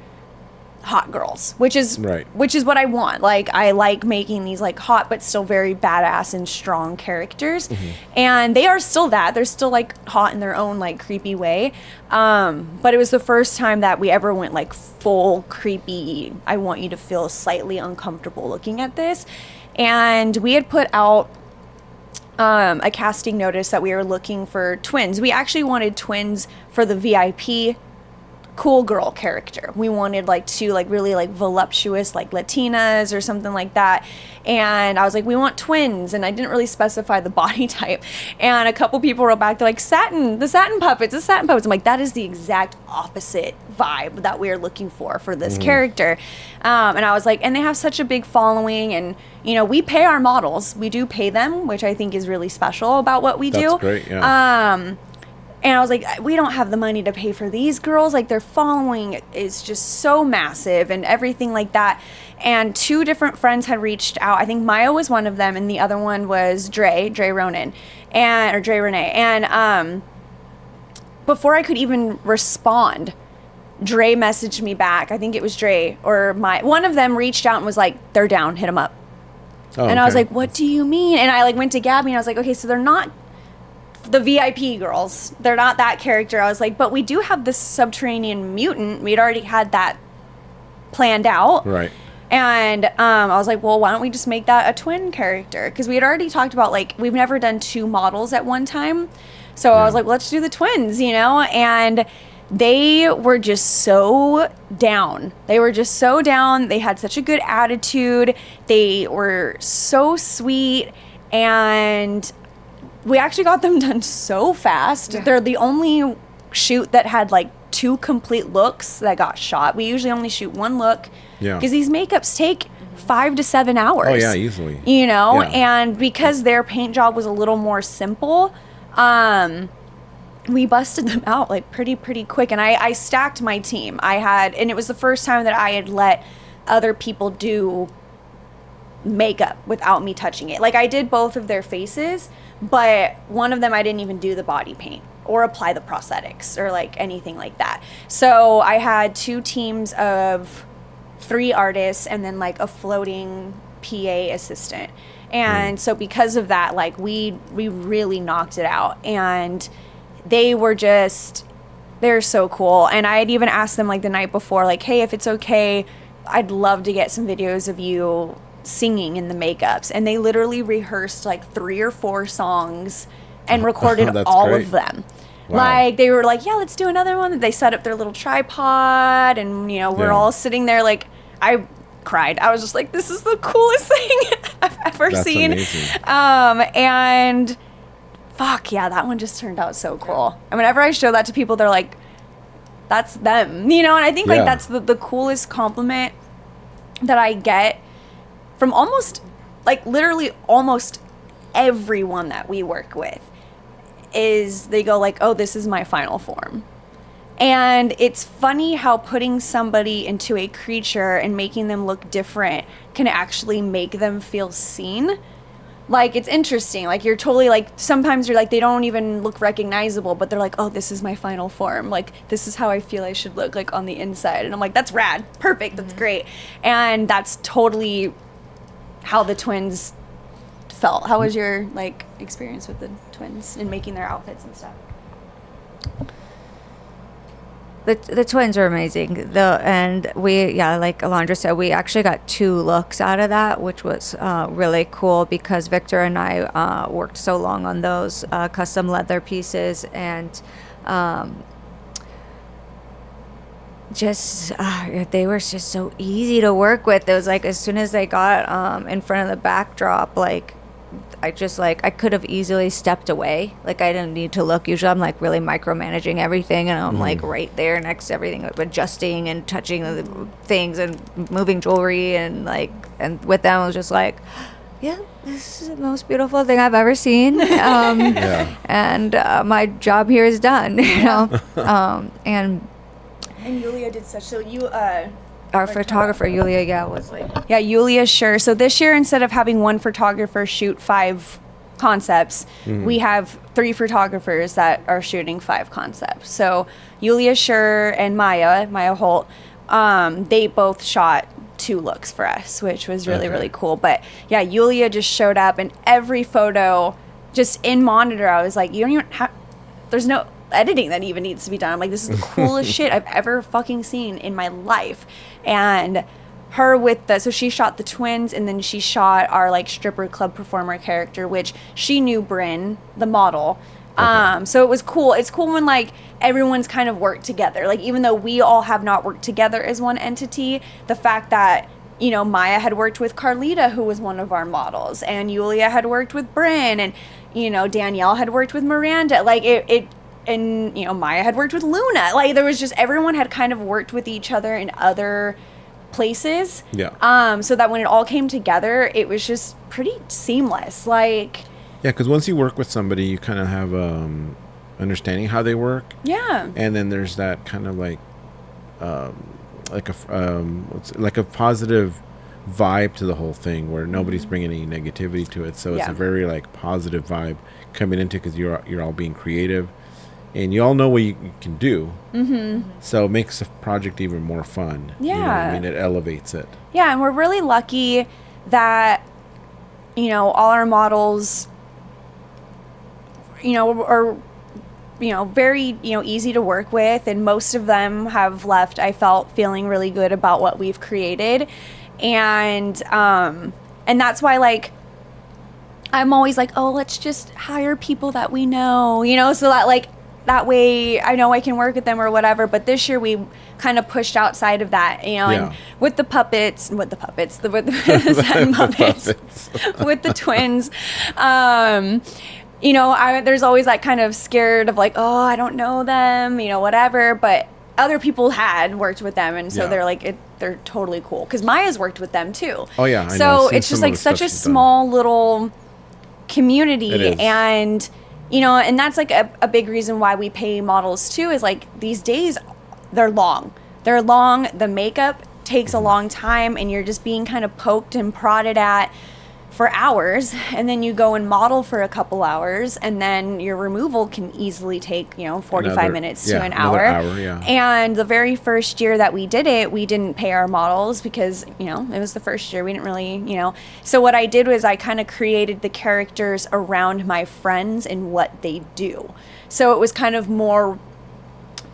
hot girls, which is Right. what I want. Like, I like making these like hot but still very badass and strong characters, and they are still that. They're still like hot in their own like creepy way. But it was the first time that we ever went like full creepy. I want you to feel slightly uncomfortable looking at this, and we had put out a casting notice that we were looking for twins. We actually wanted twins for the VIP cool girl character. We wanted like two like really like voluptuous like Latinas or something like that. And I was like, we want twins, and I didn't really specify the body type. And a couple people wrote back, they're like, the satin puppets. I'm like, that is the exact opposite vibe that we're looking for this character. And I was like, and they have such a big following, and you know, we pay our models. We do pay them, which I think is really special about what we do. That's great, yeah. And I was like, we don't have the money to pay for these girls. Like, their following is just so massive and everything like that. And two different friends had reached out. I think Maya was one of them, and the other one was Dre Renee. And before I could even respond, Dre messaged me back. I think it was Dre or one of them reached out and was like, they're down, hit them up. Oh, And I was okay. like, what do you mean? And I like went to Gabby and I was like, okay, so they're not the VIP girls. They're not that character. I was like, but we do have this subterranean mutant. We'd already had that planned out. Right. And I was like, well, why don't we just make that a twin character? Because we had already talked about, like, we've never done two models at one time. So I was like, let's do the twins, you know? And they were just so down. They had such a good attitude. They were so sweet. And we actually got them done so fast. Yeah. They're the only shoot that had like 2 complete looks that got shot. We usually only shoot 1 look. Yeah. Because these makeups take 5 to 7 hours. Oh, yeah, easily. You know? Yeah. And because their paint job was a little more simple, we busted them out like pretty quick. And I stacked my team. And it was the first time that I had let other people do makeup without me touching it. Like, I did both of their faces, but one of them I didn't even do the body paint or apply the prosthetics or like anything like that. So I had 2 teams of 3 artists and then like a floating PA assistant. And so because of that, like we really knocked it out, and they're so cool. And I had even asked them like the night before, like, hey, if it's okay, I'd love to get some videos of you singing in the makeups. And they literally rehearsed like 3 or 4 songs and recorded That's all great. of them. Wow. Like, they were like, yeah, let's do another one. They set up their little tripod, and you know, we're Yeah. all sitting there. Like, I cried. I was just like, this is the coolest thing I've ever That's seen. amazing. And fuck yeah, that one just turned out so cool. And whenever I show that to people, they're like, that's them, you know? And I think like Yeah. that's the coolest compliment that I get from almost, like, literally almost everyone that we work with, is they go like, oh, this is my final form. And it's funny how putting somebody into a creature and making them look different can actually make them feel seen. Like, it's interesting. Like, you're totally like, sometimes you're like, they don't even look recognizable, but they're like, oh, this is my final form. Like, this is how I feel I should look like on the inside. And I'm like, that's rad. Perfect. That's great. And that's totally how the twins felt. How was your like experience with the twins and making their outfits and stuff? The twins are amazing. And we, like Alondra said, we actually got 2 looks out of that, which was really cool because Victor and I worked so long on those custom leather pieces, and they were just so easy to work with. It was like as soon as they got in front of the backdrop, like I could have easily stepped away. Like I didn't need to look. Usually I'm like really micromanaging everything, and I'm like right there next to everything, like adjusting and touching the things and moving jewelry, and with them I was just like, yeah, this is the most beautiful thing I've ever seen. And my job here is done, and Yulia did such, so you our photographer Yulia was like, yeah, Yulia, sure. So this year, instead of having one photographer shoot 5 concepts, we have 3 photographers that are shooting 5 concepts. So Yulia Sure and Maya Holt, they both shot 2 looks for us, which was really cool. But yeah, Yulia just showed up, and every photo just in monitor, I was like, you don't even have, there's no editing that even needs to be done. I'm like, this is the coolest shit I've ever fucking seen in my life. And her so she shot the twins, and then she shot our like stripper club performer character, which she knew Bryn, the model. So it was cool. It's cool when like everyone's kind of worked together. Like even though we all have not worked together as one entity, the fact that, you know, Maya had worked with Carlita, who was one of our models, and Yulia had worked with Bryn, and, you know, Danielle had worked with Miranda. Like and, you know, Maya had worked with Luna. Like there was just, everyone had kind of worked with each other in other places. Yeah. So that when it all came together, it was just pretty seamless. Like, yeah, because once you work with somebody, you kind of have understanding how they work. Yeah. And then there's that kind of like a positive vibe to the whole thing, where nobody's bringing any negativity to it. So it's a very like positive vibe coming into, because you're all being creative, and you all know what you can do. So it makes the project even more fun. Yeah. You know what I mean? It elevates it. Yeah, and we're really lucky that, you know, all our models, you know, are, you know, very, you know, easy to work with, and most of them have left, I felt, feeling really good about what we've created. And that's why, like, I'm always like, oh, let's just hire people that we know, you know, so that, like, that way I know I can work with them or whatever. But this year we kind of pushed outside of that, you know, and with the puppets, with the Zen Muppets, with the twins, you know, there's always that kind of scared of like, oh, I don't know them, you know, whatever. But other people had worked with them, and so they're like, they're totally cool, because Maya's worked with them too. Oh yeah, I so know. It's just like such a small little community, and you know, and that's like a big reason why we pay models too, is like these days they're long, the makeup takes a long time, and you're just being kind of poked and prodded at for hours, and then you go and model for a couple hours, and then your removal can easily take, you know, 45 minutes to an hour. And the very first year that we did it, we didn't pay our models because, you know, it was the first year. We didn't really, you know. So what I did was I kind of created the characters around my friends and what they do. So it was kind of more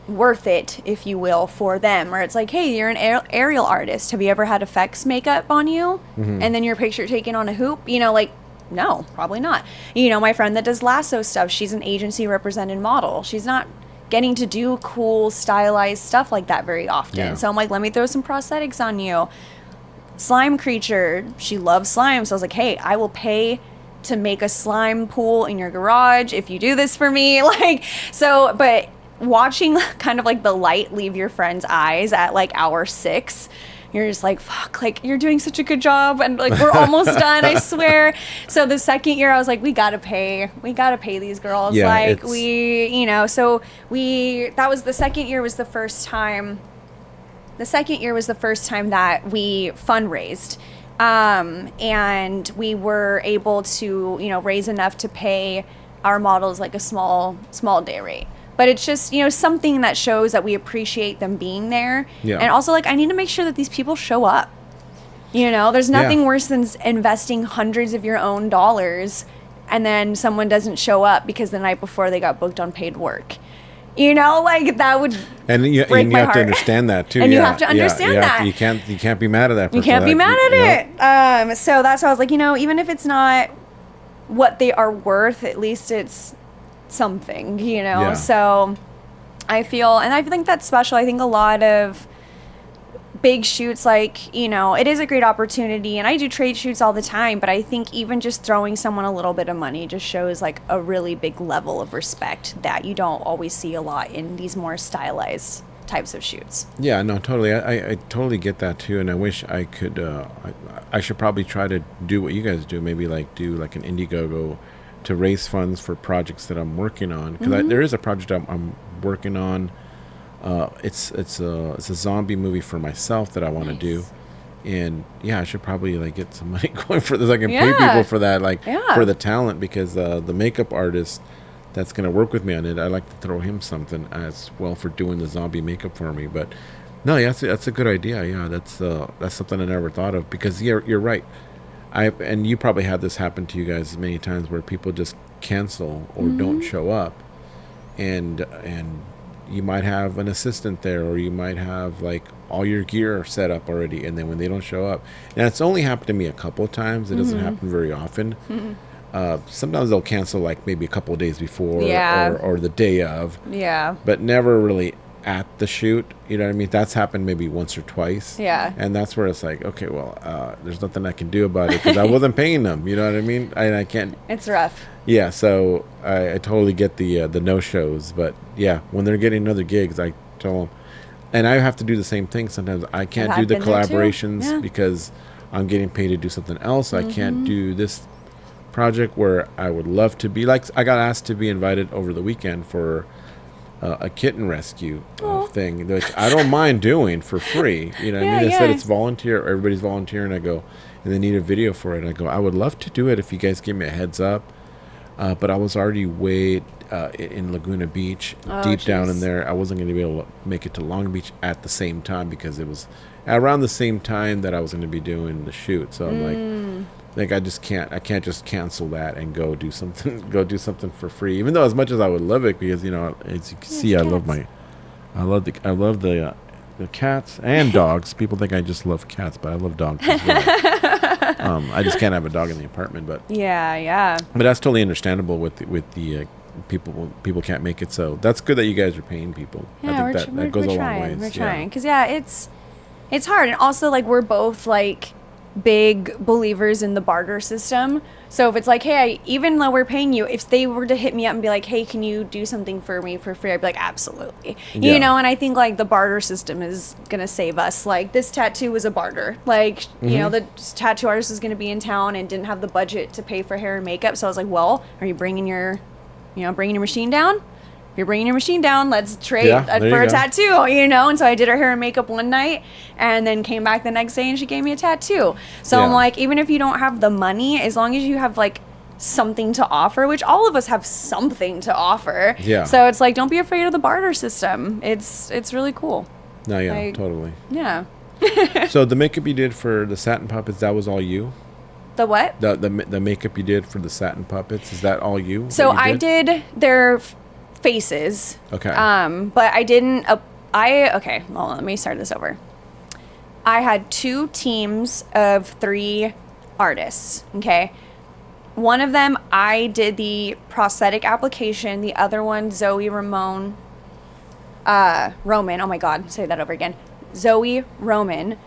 worth it, if you will, for them, where it's like, hey, you're an aerial artist, have you ever had effects makeup on you, and then your picture taken on a hoop, you know, like, no, probably not. You know, my friend that does lasso stuff, she's an agency represented model, she's not getting to do cool stylized stuff like that very often. So I'm like, let me throw some prosthetics on you. Slime creature, she loves slime, so I was like, hey, I will pay to make a slime pool in your garage if you do this for me. Like, so, but watching kind of like the light leave your friend's eyes at like hour 6, you're just like, fuck, like you're doing such a good job, and like we're almost done, I swear. So the second year I was like, we gotta pay these girls. Like we, you know, so that was the second year was the first time that we fundraised, and we were able to, you know, raise enough to pay our models like a small day rate. But it's just, you know, something that shows that we appreciate them being there. And also, like, I need to make sure that these people show up. You know, there's nothing worse than investing hundreds of your own dollars and then someone doesn't show up because the night before they got booked on paid work. You know, like that would And you break my have heart. to understand that too. And you yeah, have to understand that. You can't be mad at that person. You can't be mad at it. So that's why I was like, even if it's not what they are worth, at least it's something, Yeah. So I think that's special. I think a lot of big shoots, like, it is a great opportunity, and I do trade shoots all the time, but I think even just throwing someone a little bit of money just shows like a really big level of respect that you don't always see a lot in these more stylized types of shoots. Yeah, no, totally. I totally get that too, and I wish I could. I should probably try to do what you guys do. Maybe like do like an Indiegogo to raise funds for projects that I'm working on. Because there is a project I'm working on. It's a zombie movie for myself that I want to do, and I should probably like get some money going for this. I can pay people for that, like for the talent, because the makeup artist that's going to work with me on it, I like to throw him something as well for doing the zombie makeup for me. But no, that's a good idea. Yeah, that's something I never thought of, because you're right. And you probably had this happen to you guys many times where people just cancel or don't show up, and you might have an assistant there, or you might have like all your gear set up already, and then when they don't show up, and it's only happened to me a couple of times. It doesn't happen very often. Sometimes they'll cancel like maybe a couple of days before, or the day of, but never really at the shoot. You know what I mean? That's happened maybe once or twice. And that's where it's like, okay, well, there's nothing I can do about it, because I wasn't paying them. You know what I mean? I can't. It's rough. Yeah, so I totally get the no-shows, but when they're getting other gigs, I tell them, and I have to do the same thing. Sometimes I can't do the collaborations because I'm getting paid to do something else. I can't do this project where I would love to be. Like, I got asked to be invited over the weekend for a kitten rescue thing, which I don't mind doing for free. You know what I mean? They said it's volunteer, everybody's volunteering. I go, and they need a video for it. I go, I would love to do it if you guys give me a heads up. But I was already way in Laguna Beach, deep down in there. I wasn't going to be able to make it to Long Beach at the same time, because it was around the same time that I was going to be doing the shoot. So I'm like I can't just cancel that and go do something for free. Even though as much as I would love it, because as you can see, I love the cats and dogs. People think I just love cats, but I love dogs as well. I just can't have a dog in the apartment, but but that's totally understandable with the people can't make it. So that's good that you guys are paying people. I think that goes a long way. We're trying, because it's hard, and also like we're both like big believers in the barter system. So if it's like, hey, even though we're paying you, if they were to hit me up and be like, hey, can you do something for me for free, I'd be like, absolutely. And I think like the barter system is gonna save us. Like, this tattoo was a barter. Like, the tattoo artist was gonna be in town and didn't have the budget to pay for hair and makeup, so I was like, well, are you bringing your machine down? If you're bringing your machine down, let's trade for a tattoo, And so I did her hair and makeup one night, and then came back the next day and she gave me a tattoo. So I'm like, even if you don't have the money, as long as you have like something to offer, which all of us have something to offer. Yeah. So it's like, don't be afraid of the barter system. It's really cool. No, totally. Yeah. So the makeup you did for the satin puppets, that was all you? The what? The makeup you did for the satin puppets, is that all you? So I did their faces. Okay. But I didn't. Okay. Well, let me start this over. I had 2 teams of 3 artists. Okay. One of them, I did the prosthetic application. The other one, Roman. Oh my God. Say that over again. Zoe Roman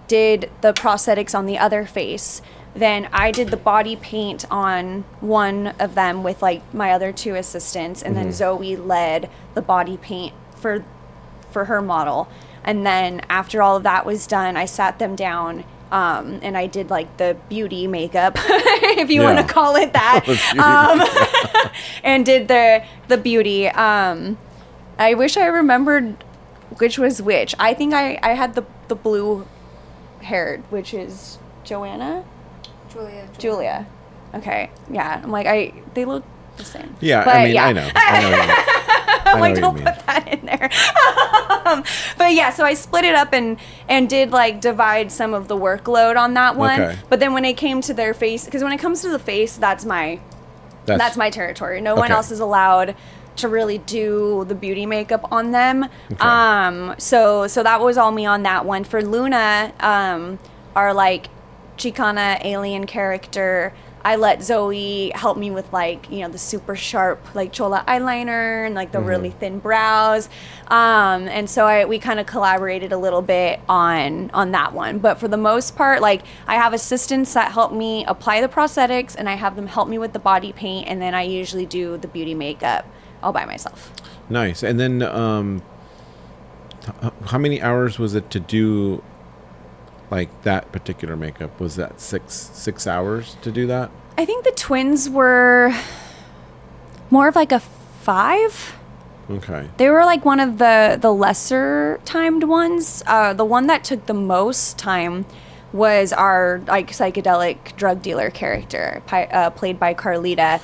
did the prosthetics on the other face. Then I did the body paint on one of them with like my other 2 assistants, and then Zoe led the body paint for her model. And then after all of that was done, I sat them down and I did like the beauty makeup, if you want to call it that, and did the beauty. I wish I remembered which was which. I think I had the blue haired, which is Julia. Okay. Yeah. I'm like, they look the same. Yeah. But, I know. I'm like, don't put that in there. But so I split it up and did like divide some of the workload on that one. Okay. But then when it came to their face, because when it comes to the face, that's my That's my territory. No one Okay. else is allowed to really do the beauty makeup on them. Okay. So that was all me on that one. For Luna, our like Chicana alien character, I let Zoe help me with like, you know, the super sharp like chola eyeliner and like the really thin brows. And so we kind of collaborated a little bit on that one. But for the most part, like I have assistants that help me apply the prosthetics and I have them help me with the body paint. And then I usually do the beauty makeup all by myself. Nice. And then how many hours was it to do like that particular makeup? Was that six hours to do that? I think the twins were more of like a 5. Okay. They were like one of the lesser timed ones. The one that took the most time was our like psychedelic drug dealer character, played by Carlita.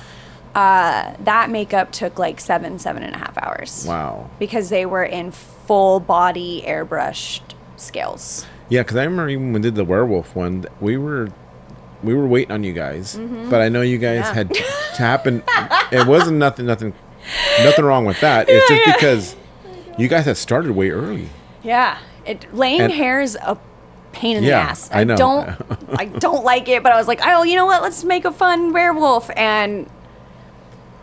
That makeup took like 7.5 hours. Wow. Because they were in full body airbrushed scales. Yeah, because I remember even when we did the werewolf one, we were waiting on you guys, but I know you guys had to happen. It wasn't nothing wrong with that. It's just because you guys had started way early. Yeah, laying hair is a pain in the ass. I know. I don't like it, but I was like, oh, you know what? Let's make a fun werewolf, and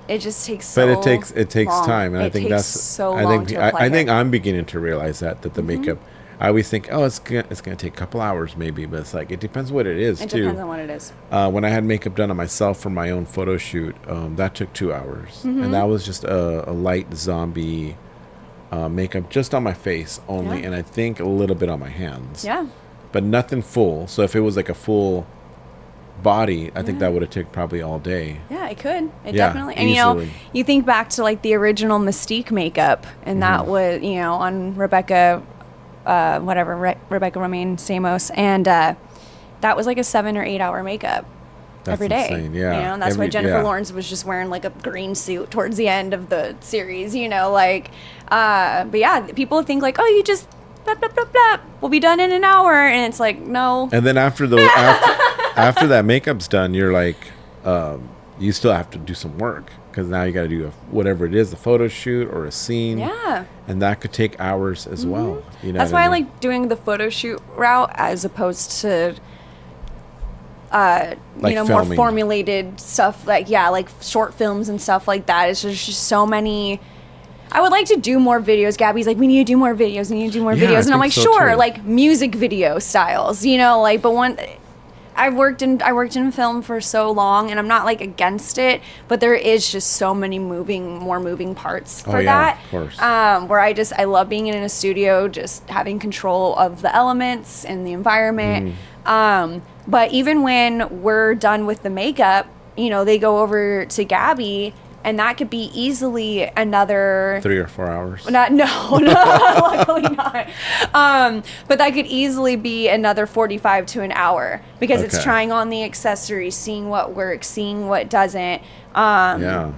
it just takes so long. But it takes time, and I think that's so long to apply I think hair. I'm beginning to realize that the makeup. I always think, oh, it's gonna take a couple hours maybe, but it's like it depends what it is It too. depends on what it is. When I had makeup done on myself for my own photo shoot, that took 2 hours, and that was just a light zombie makeup just on my face only, and I think a little bit on my hands. Yeah. But nothing full. So if it was like a full body, I think that would have taken probably all day. Yeah, it could. It Yeah, definitely. And you know, easily. you think back to like the original Mystique makeup, and that was, you know, on Rebecca Romaine Stamos, and that was like a 7 or 8 hour makeup That's every day. insane, yeah. You know, and that's why Jennifer Lawrence was just wearing like a green suit towards the end of the series. You know, like, but yeah, people think like, oh, you just blah, blah, blah, blah, we'll be done in an hour, and it's like, no. And then after after that makeup's done, you're like, you still have to do some work because now you got to do whatever it is, a photo shoot or a scene. Yeah. And that could take hours as well. You know, That's why I like doing the photo shoot route as opposed to, Like you know, filming. more formulated stuff. Like, yeah, like short films and stuff like that. It's just so many. I would like to do more videos. Gabby's like, we need to do more videos. We need to do more Yeah, videos. I And I'm like, think so, sure, too. like music video styles, you know, like, but I worked in film for so long, and I'm not like against it, but there is just so many more moving parts for that. Of course. Where I love being in a studio, just having control of the elements and the environment. But even when we're done with the makeup, you know, they go over to Gabby, and that could be easily another 3 or 4 hours. no, luckily not. But that could easily be another 45 to an hour because it's Okay. trying on the accessories, seeing what works, seeing what doesn't. Yeah.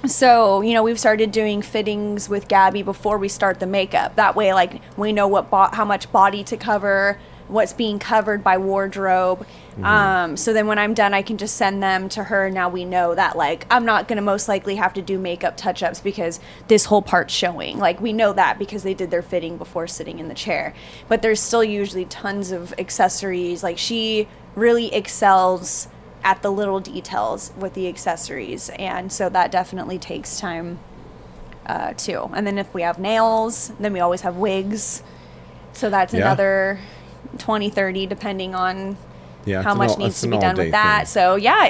So, you know, we've started doing fittings with Gabby before we start the makeup. That way, like, we know how much body to cover, what's being covered by wardrobe. So then when I'm done, I can just send them to her. Now we know that, like, I'm not going to most likely have to do makeup touch-ups because this whole part's showing. Like, we know that because they did their fitting before sitting in the chair. But there's still usually tons of accessories. Like, she really excels at the little details with the accessories. And so that definitely takes time, too. And then if we have nails, then we always have wigs. So that's another 20, 30, depending on how much needs to be done with that. Thing. So yeah,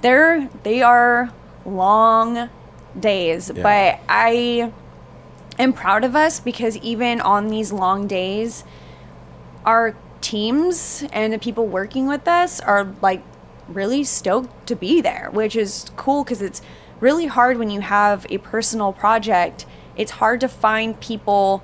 they are long days, Yeah. but I am proud of us because even on these long days, our teams and the people working with us are like really stoked to be there, which is cool because it's really hard when you have a personal project. It's hard to find people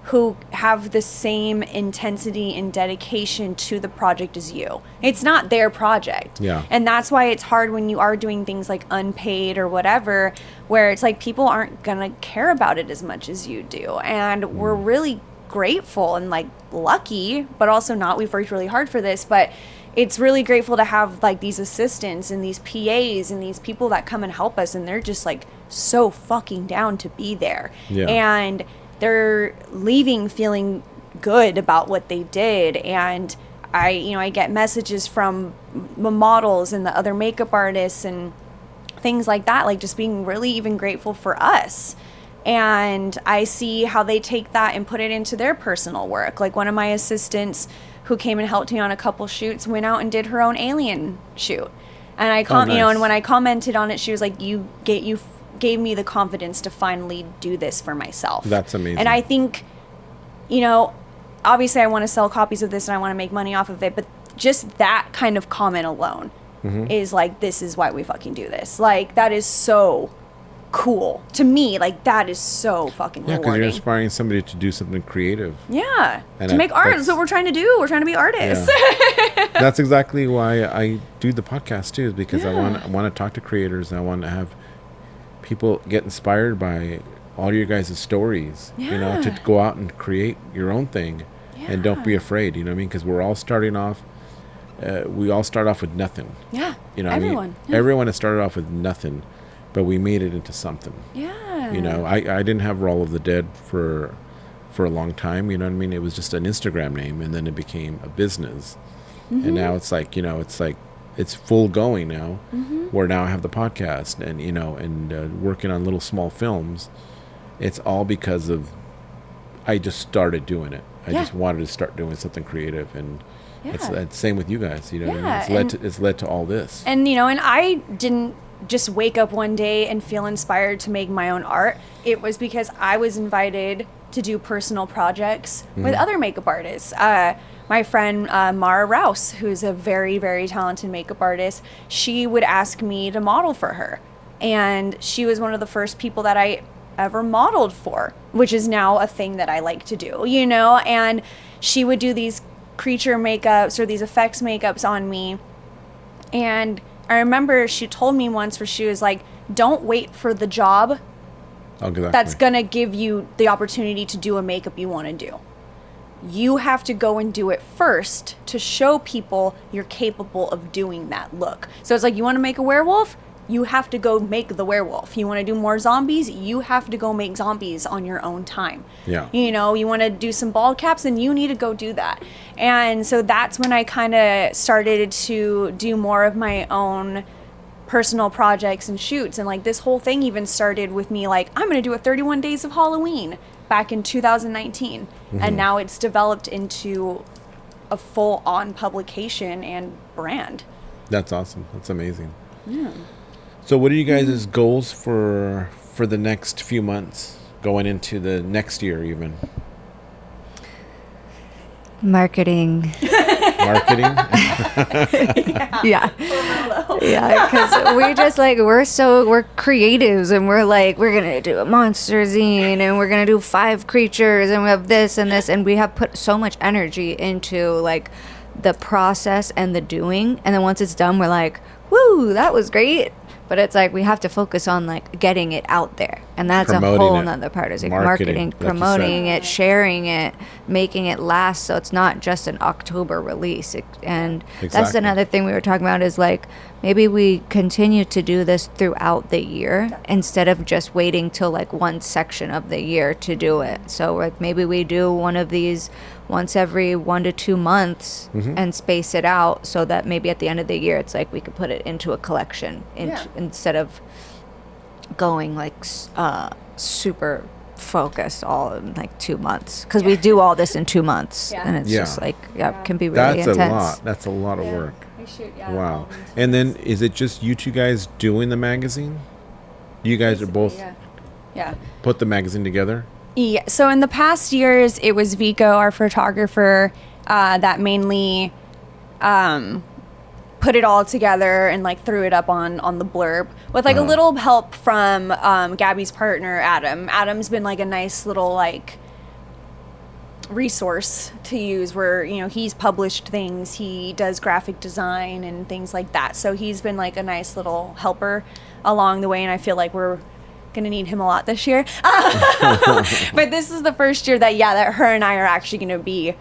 who have the same intensity and dedication to the project as you. It's not their project. Yeah. And that's why it's hard when you are doing things like unpaid or whatever, where it's like people aren't gonna care about it as much as you do. And we're really grateful and like lucky, but also not. We've worked really hard for this, but it's really grateful to have like these assistants and these PAs and these people that come and help us, and they're just like so fucking down to be there. Yeah. And they're leaving feeling good about what they did. And I get messages from the models and the other makeup artists and things like that, like just being really even grateful for us. And I see how they take that and put it into their personal work. Like one of my assistants who came and helped me on a couple shoots went out and did her own Alien shoot. And I nice. and when I commented on it, she was like, you gave me the confidence to finally do this for myself. That's amazing. And I think, obviously I want to sell copies of this and I want to make money off of it, but just that kind of comment alone is like, this is why we fucking do this. Like, that is so cool to me. Like, that is so fucking Yeah, because rewarding. you're inspiring somebody to do something creative. Yeah, And to make art. That's what we're trying to do. We're trying to be artists. Yeah. That's exactly why I do the podcast too, is because I want to talk to creators. I want to have people get inspired by all your guys' stories. To go out and create your own thing, and don't be afraid. You know what I mean? Because we're all starting off. We all start off with nothing. Yeah. Everyone. Everyone has started off with nothing, but we made it into something. Yeah. I didn't have Rawl of the Dead for a long time. You know what I mean? It was just an Instagram name, and then it became a business. And now it's like, it's full going now. Where now I have the podcast and working on little small films. It's all because of I just started doing it. I just wanted to start doing something creative, and it's same with you guys. You know, what I mean? It's led to all this. And and I didn't just wake up one day and feel inspired to make my own art. It was because I was invited to do personal projects with other makeup artists. My friend Mara Rouse, who's a very, very talented makeup artist, she would ask me to model for her. And she was one of the first people that I ever modeled for, which is now a thing that I like to do, and she would do these creature makeups or these effects makeups on me. And I remember she told me once where she was like, don't wait for the job that's gonna give you the opportunity to do a makeup you want to do. You have to go and do it first to show people you're capable of doing that look. So it's like, you want to make a werewolf? You have to go make the werewolf. You want to do more zombies? You have to go make zombies on your own time. Yeah. You want to do some bald caps, and you need to go do that. And so that's when I kind of started to do more of my own personal projects and shoots. And like this whole thing even started with me like, I'm going to do a 31 Days of Halloween back in 2019. And now it's developed into a full-on publication and brand. That's awesome. That's amazing. Yeah. So what are you guys' goals for the next few months, going into the next year even? Marketing. Marketing? Yeah, because we're just like, we're creatives, and we're like, we're gonna do a monster zine, and we're gonna do 5 creatures, and we have this and this, and we have put so much energy into like the process and the doing, and then once it's done, we're like, woo, that was great. But it's like we have to focus on like getting it out there, and that's Promoting a whole it. nother part. Is like Marketing, marketing, like you promoting said. it, sharing it, making it last, so it's not just an October release. And that's Exactly. another thing we were talking about is like maybe we continue to do this throughout the year instead of just waiting till like one section of the year to do it. So like maybe we do one of these once every 1 to 2 months and space it out, so that maybe at the end of the year it's like we could put it into a collection instead of going like super focused all in like 2 months, because we do all this in 2 months and it's just like it can be really That's intense. That's a lot of work. I shoot, Wow. And then is it just you two guys doing the magazine? You guys are both Yeah. put the magazine together? Yeah. So in the past years, it was Vico, our photographer, that mainly put it all together and like threw it up on the blurb with like a little help from Gabby's partner, Adam. Adam's been like a nice little like resource to use where, he's published things, he does graphic design and things like that. So he's been like a nice little helper along the way, and I feel like we're gonna need him a lot this year. But this is the first year that her and I are actually gonna be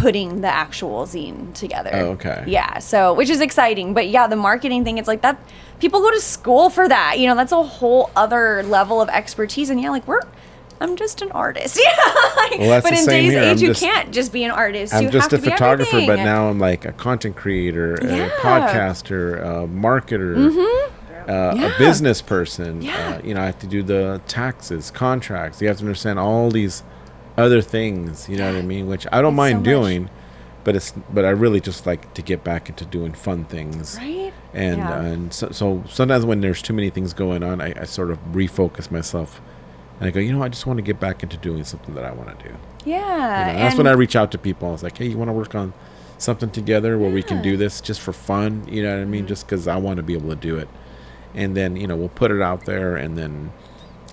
putting the actual zine together. Oh, okay. Yeah, so which is exciting. But yeah, the marketing thing, it's like that people go to school for that. You know, that's a whole other level of expertise. And yeah, like I'm just an artist. Yeah. Like, Well, that's but the in same today's here. age, you can't just be an artist. I'm You just have a to be photographer, everything. but now I'm like a content creator, Yeah. a podcaster, a marketer, a business person. Yeah. You know, I have to do the taxes, contracts. You have to understand all these other things. You know what I mean? Which I don't It's mind so much. doing, but I really just like to get back into doing fun things. Right? And Yeah. and so sometimes when there's too many things going on, I sort of refocus myself, and I go, I just want to get back into doing something that I want to do. Yeah. You know, that's when I reach out to people. I was like, hey, you want to work on something together where we can do this just for fun? You know what I mean? Just because I want to be able to do it. And then, we'll put it out there. And then,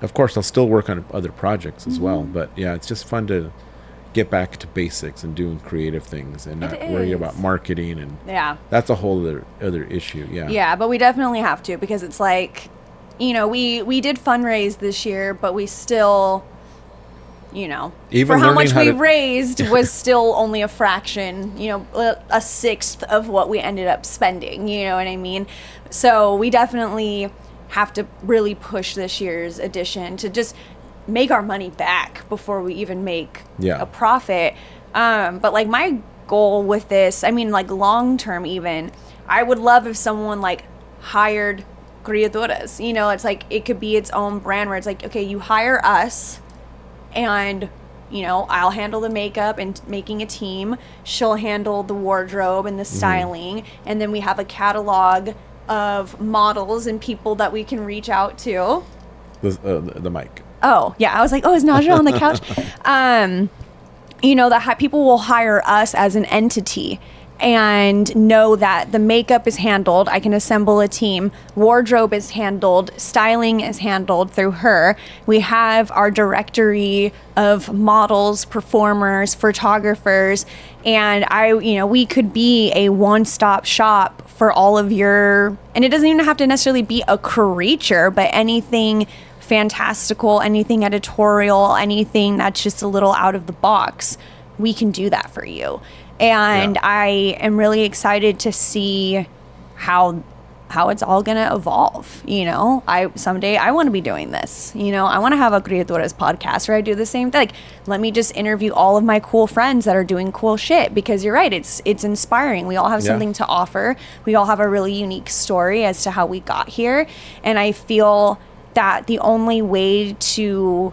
of course, I'll still work on other projects as well. But yeah, it's just fun to get back to basics and doing creative things and not worry about marketing. And Yeah. that's a whole other issue. Yeah. Yeah, but we definitely have to, because it's like, we did fundraise this year, but we still, Even for how learning much how we to- raised was still only a fraction, a sixth of what we ended up spending, you know what I mean? So we definitely have to really push this year's edition to just make our money back before we even make Yeah. a profit. But like my goal with this, I mean, like long term even, I would love if someone like hired Creaturas. It's like it could be its own brand where it's like, okay, you hire us and I'll handle the makeup and making a team. She'll handle the wardrobe and the styling. And then we have a catalog of models and people that we can reach out to. the mic. Oh, yeah. I was like, is Naja on the couch? That people will hire us as an entity and know that the makeup is handled. I can assemble a team. Wardrobe is handled. Styling is handled through her. We have our directory of models, performers, photographers, and we could be a one-stop shop for all of your, and it doesn't even have to necessarily be a creature, but anything fantastical, anything editorial, anything that's just a little out of the box, we can do that for you. And I am really excited to see how it's all gonna evolve. Someday I want to be doing this. I want to have a Creaturas podcast where I do the same thing. Like, let me just interview all of my cool friends that are doing cool shit, because you're right, it's inspiring. We all have something to offer. We all have a really unique story as to how we got here, and I feel that the only way to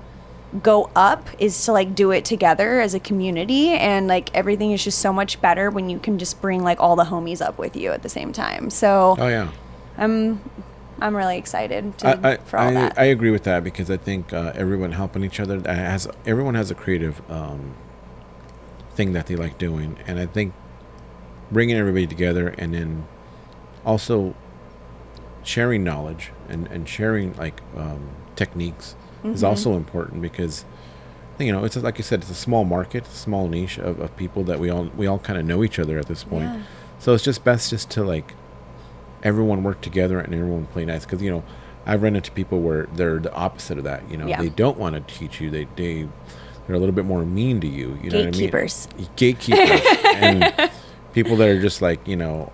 go up is to like do it together as a community, and like everything is just so much better when you can just bring like all the homies up with you at the same time. So Oh, yeah. I'm really excited for all I that. agree with that, because I think everyone helping each other everyone has a creative thing that they like doing, and I think bringing everybody together and then also sharing knowledge and sharing like techniques is also important, because it's like you said, it's a small market, a small niche of people that we all kind of know each other at this point. Yeah. So it's just best just to like everyone work together and everyone play nice, because I've run into people where they're the opposite of that. They don't want to teach you. They're a little bit more mean to you. You know what I mean? Gatekeepers. And people that are just like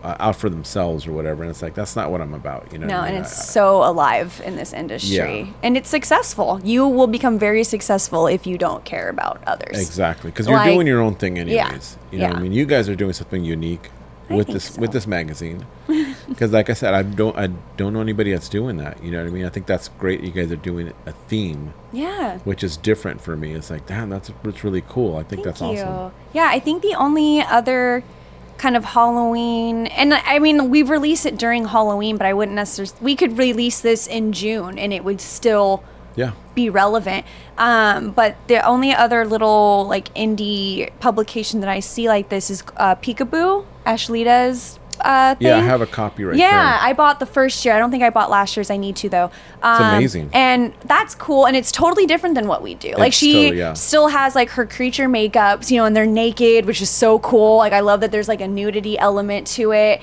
out for themselves or whatever, and it's like, that's not what I'm about. What I mean? And it's so alive in this industry, and it's successful. You will become very successful if you don't care about others. Exactly, because you're doing your own thing anyways. Yeah. You know what I mean? You guys are doing something unique with this magazine. Because like I said, I don't know anybody that's doing that. You know what I mean? I think that's great. You guys are doing a theme, which is different for me. It's like, damn, that's really cool. I think that's awesome. Yeah, I think the only other kind of Halloween, and I mean, we release it during Halloween, but I wouldn't necessarily, we could release this in June and it would still be relevant. But the only other little like indie publication that I see like this is Peekaboo, Ashlita's thing. Yeah, I have a copy right there. Yeah, I bought the first year. I don't think I bought last year's. I need to though. It's amazing. And that's cool, and it's totally different than what we do. Like she still has like her creature makeups, and they're naked, which is so cool. Like I love that there's like a nudity element to it.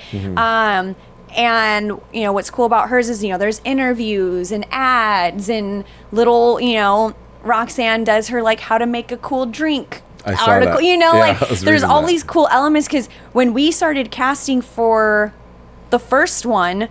And what's cool about hers is there's interviews and ads and little Roxanne does her like how to make a cool drink I saw article. that. You know, Yeah, like I was there's reading all that. these cool elements because when we started casting for the first one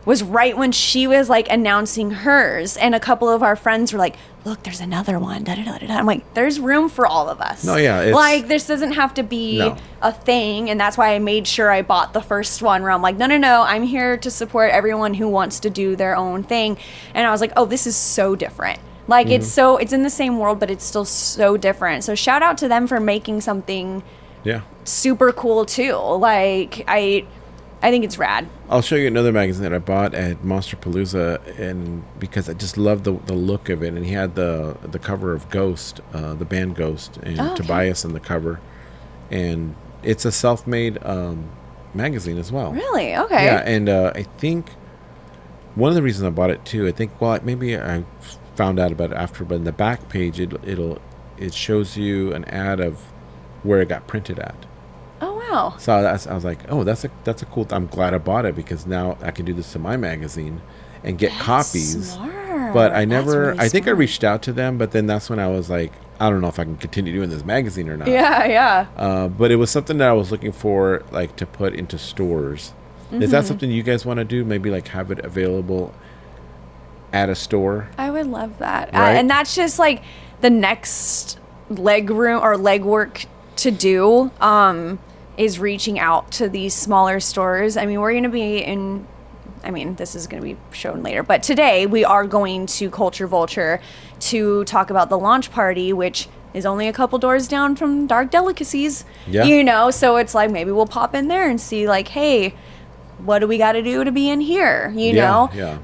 was right when she was like announcing hers, and a couple of our friends were like, look, there's another one. Da, da, da, da, da. I'm like, there's room for all of us. No, yeah, it's- like this doesn't have to be No. a thing, and that's why I made sure I bought the first one where I'm like, no, I'm here to support everyone who wants to do their own thing. And I was like, oh, this is so different. Like it's in the same world, but it's still so different. So shout out to them for making something Yeah. super cool too. Like I think it's rad. I'll show you another magazine that I bought at Monsterpalooza, and because I just love the look of it, and he had the cover of Ghost, the band Ghost, and Oh, okay. Tobias on the cover, and it's a self-made magazine as well. Really? Okay. Yeah, and I think one of the reasons I bought it too, I think, well, maybe I found out about it after, but in the back page, it shows you an ad of where it got printed at. Oh wow. So I was like, oh, that's a cool. I'm glad I bought it because now I can do this to my magazine and get copies. Smart. But I That's never. really I think I smart. reached out to them, but then that's when I was like, I don't know if I can continue doing this magazine or not. Yeah. But it was something that I was looking for, like to put into stores. Is that something you guys want to do? Maybe like have it available at a store. I would love that. Right? And that's just like the next legwork to do is reaching out to these smaller stores. I mean, we're going to be in, I mean, this is going to be shown later, but today we are going to Culture Vulture to talk about the launch party, which is only a couple doors down from Dark Delicacies. Yeah. You know, so it's like maybe we'll pop in there and see like, hey, what do we got to do to be in here? You know? Yeah.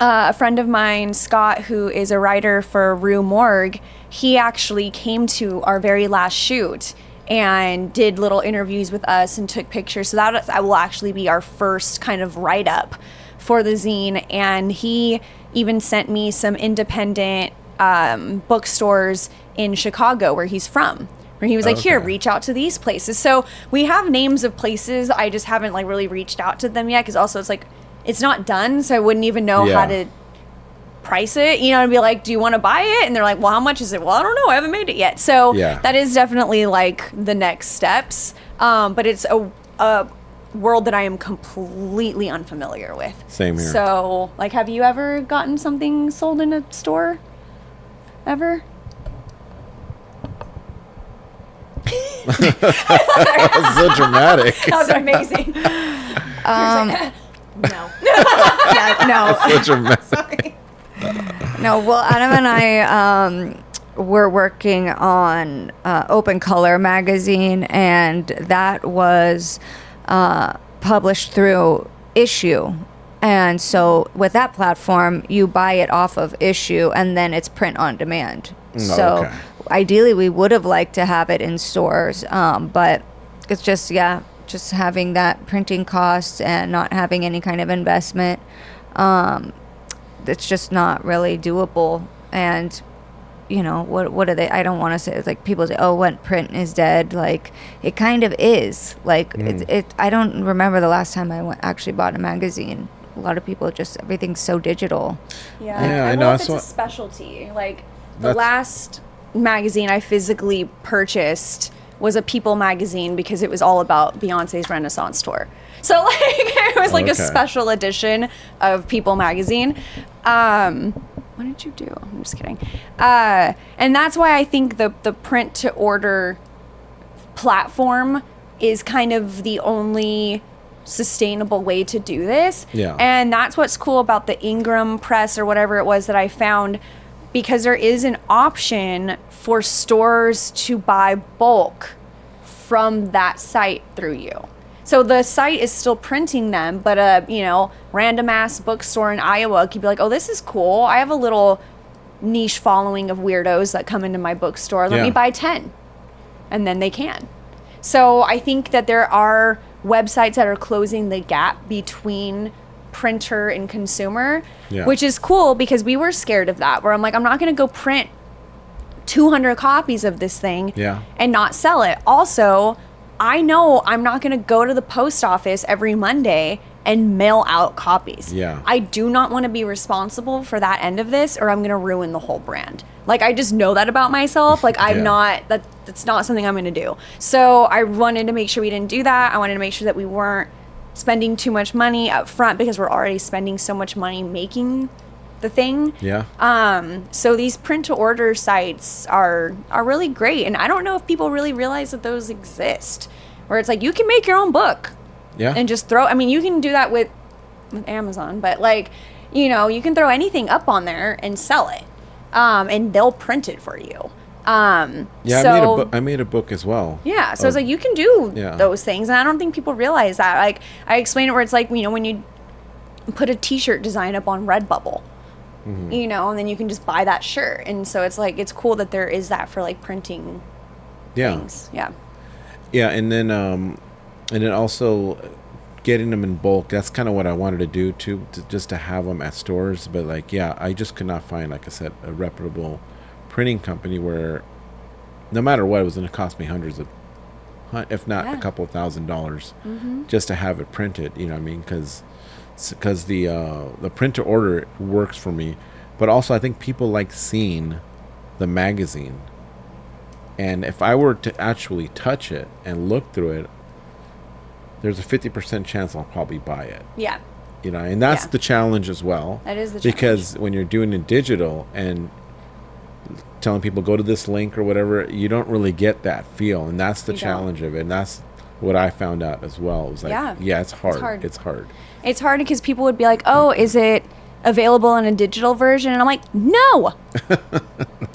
A friend of mine, Scott, who is a writer for Rue Morgue, he actually came to our very last shoot and did little interviews with us and took pictures. So that will actually be our first kind of write-up for the zine. And he even sent me some independent bookstores in Chicago where he's from. Where he was like, here, Okay. reach out to these places. So we have names of places. I just haven't like really reached out to them yet because also it's like, it's not done. So I wouldn't even know Yeah. how to price it, you know, and be like, do you want to buy it? And they're like, well, how much is it? Well, I don't know. I haven't made it yet. So Yeah. that is definitely like the next steps. But it's a world that I am completely unfamiliar with. Same here. So like, have you ever gotten something sold in a store? Ever? That's so dramatic. That was amazing. No. Yeah, no. So dramatic. No, well, Adam and I were working on Open Color magazine, and that was published through Issue. And so with that platform, you buy it off of Issue, and then it's print on demand. So okay. ideally, we would have liked to have it in stores, but it's just, just having that printing costs and not having any kind of investment. It's just not really doable. And you know, what are they, I don't want to say, it's like people say, oh, what, print is dead. Like it kind of is like I don't remember the last time I actually bought a magazine. A lot of people just, everything's so digital. Yeah, Yeah, I I know, know. that's It's a what- specialty. Like the That's- last magazine I physically purchased was a People magazine because it was all about Beyonce's Renaissance tour. So like it was like a Okay. special edition of People magazine. What did you do? I'm just kidding. And that's why I think the print to order platform is kind of the only sustainable way to do this. Yeah. And that's what's cool about the Ingram Press or whatever it was that I found, because there is an option for stores to buy bulk from that site through you. So the site is still printing them, but a, you know, random ass bookstore in Iowa could be like, oh, this is cool. I have a little niche following of weirdos that come into my bookstore. Let Yeah. me buy 10. And then they can. So I think that there are websites that are closing the gap between printer and consumer, Yeah. which is cool because we were scared of that, where I'm like, I'm not going to go print 200 copies of this thing Yeah. and not sell it. Also, I know I'm not going to go to the post office every Monday and mail out copies. Yeah. I do not want to be responsible for that end of this, or I'm going to ruin the whole brand. Like, I just know that about myself. Like, I'm Yeah. not, that's not something I'm going to do. So I wanted to make sure we didn't do that. I wanted to make sure that we weren't spending too much money up front, because we're already spending so much money making the thing. Yeah. So these print to order sites are really great. And I don't know if people really realize that those exist, where it's like, you can make your own book. Yeah. And just throw, I mean, you can do that with Amazon, but like, you know, you can throw anything up on there and sell it. And they'll print it for you. Yeah, so, I made a book as well. Yeah, so it's like, you can do Yeah. those things, and I don't think people realize that. Like, I explain it where it's like, you know, when you put a t-shirt design up on Redbubble, you know, and then you can just buy that shirt. And so it's like, it's cool that there is that for like printing things. Yeah. Yeah, and then also getting them in bulk. That's kind of what I wanted to do too, just to have them at stores. But like, yeah, I just could not find, like I said, a reputable printing company where, no matter what, it was going to cost me hundreds of, if not a couple of $1,000s, just to have it printed. You know what I mean? Because the print to order works for me, but also I think people like seeing the magazine. And if I were to actually touch it and look through it, there's a 50% chance I'll probably buy it. Yeah. You know, and that's Yeah. the challenge as well. That is the challenge. Because when you're doing it digital and telling people go to this link or whatever, you don't really get that feel. And that's the You challenge don't. of it. And that's what I found out as well. It was like, Yeah. it's hard. hard. It's hard. It's hard because people would be like, oh, is it available in a digital version? And I'm like, no.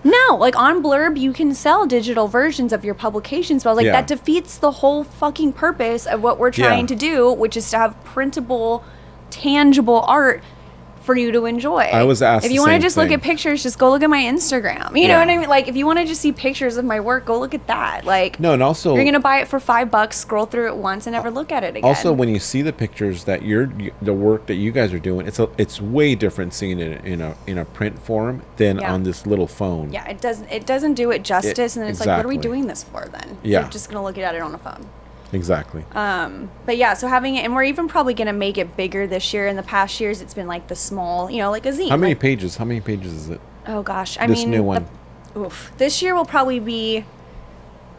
No. Like, on Blurb, you can sell digital versions of your publications. But I was like, Yeah. that defeats the whole fucking purpose of what we're trying Yeah. to do, which is to have printable, tangible art for you to enjoy. I was asked if the you want to same just look thing. at pictures, just go look at my Instagram. You know Yeah. what I mean? Like, if you want to just see pictures of my work, go look at that. Like, No, and also you're gonna buy it for $5, scroll through it once, and never look at it again. Also, when you see the pictures that the work that you guys are doing, it's way different seeing it in a print form than Yeah. on this little phone. yeah, it doesn't do it justice, and then it's like, what are we exactly. doing this for then? Yeah. You're just gonna look at it on a phone. Exactly. But yeah, so having it, and we're even probably gonna make it bigger this year. In the past years, it's been like the small, you know, like a zine. How many like- pages? How many pages is it? Oh gosh, I This mean, new one. This year will probably be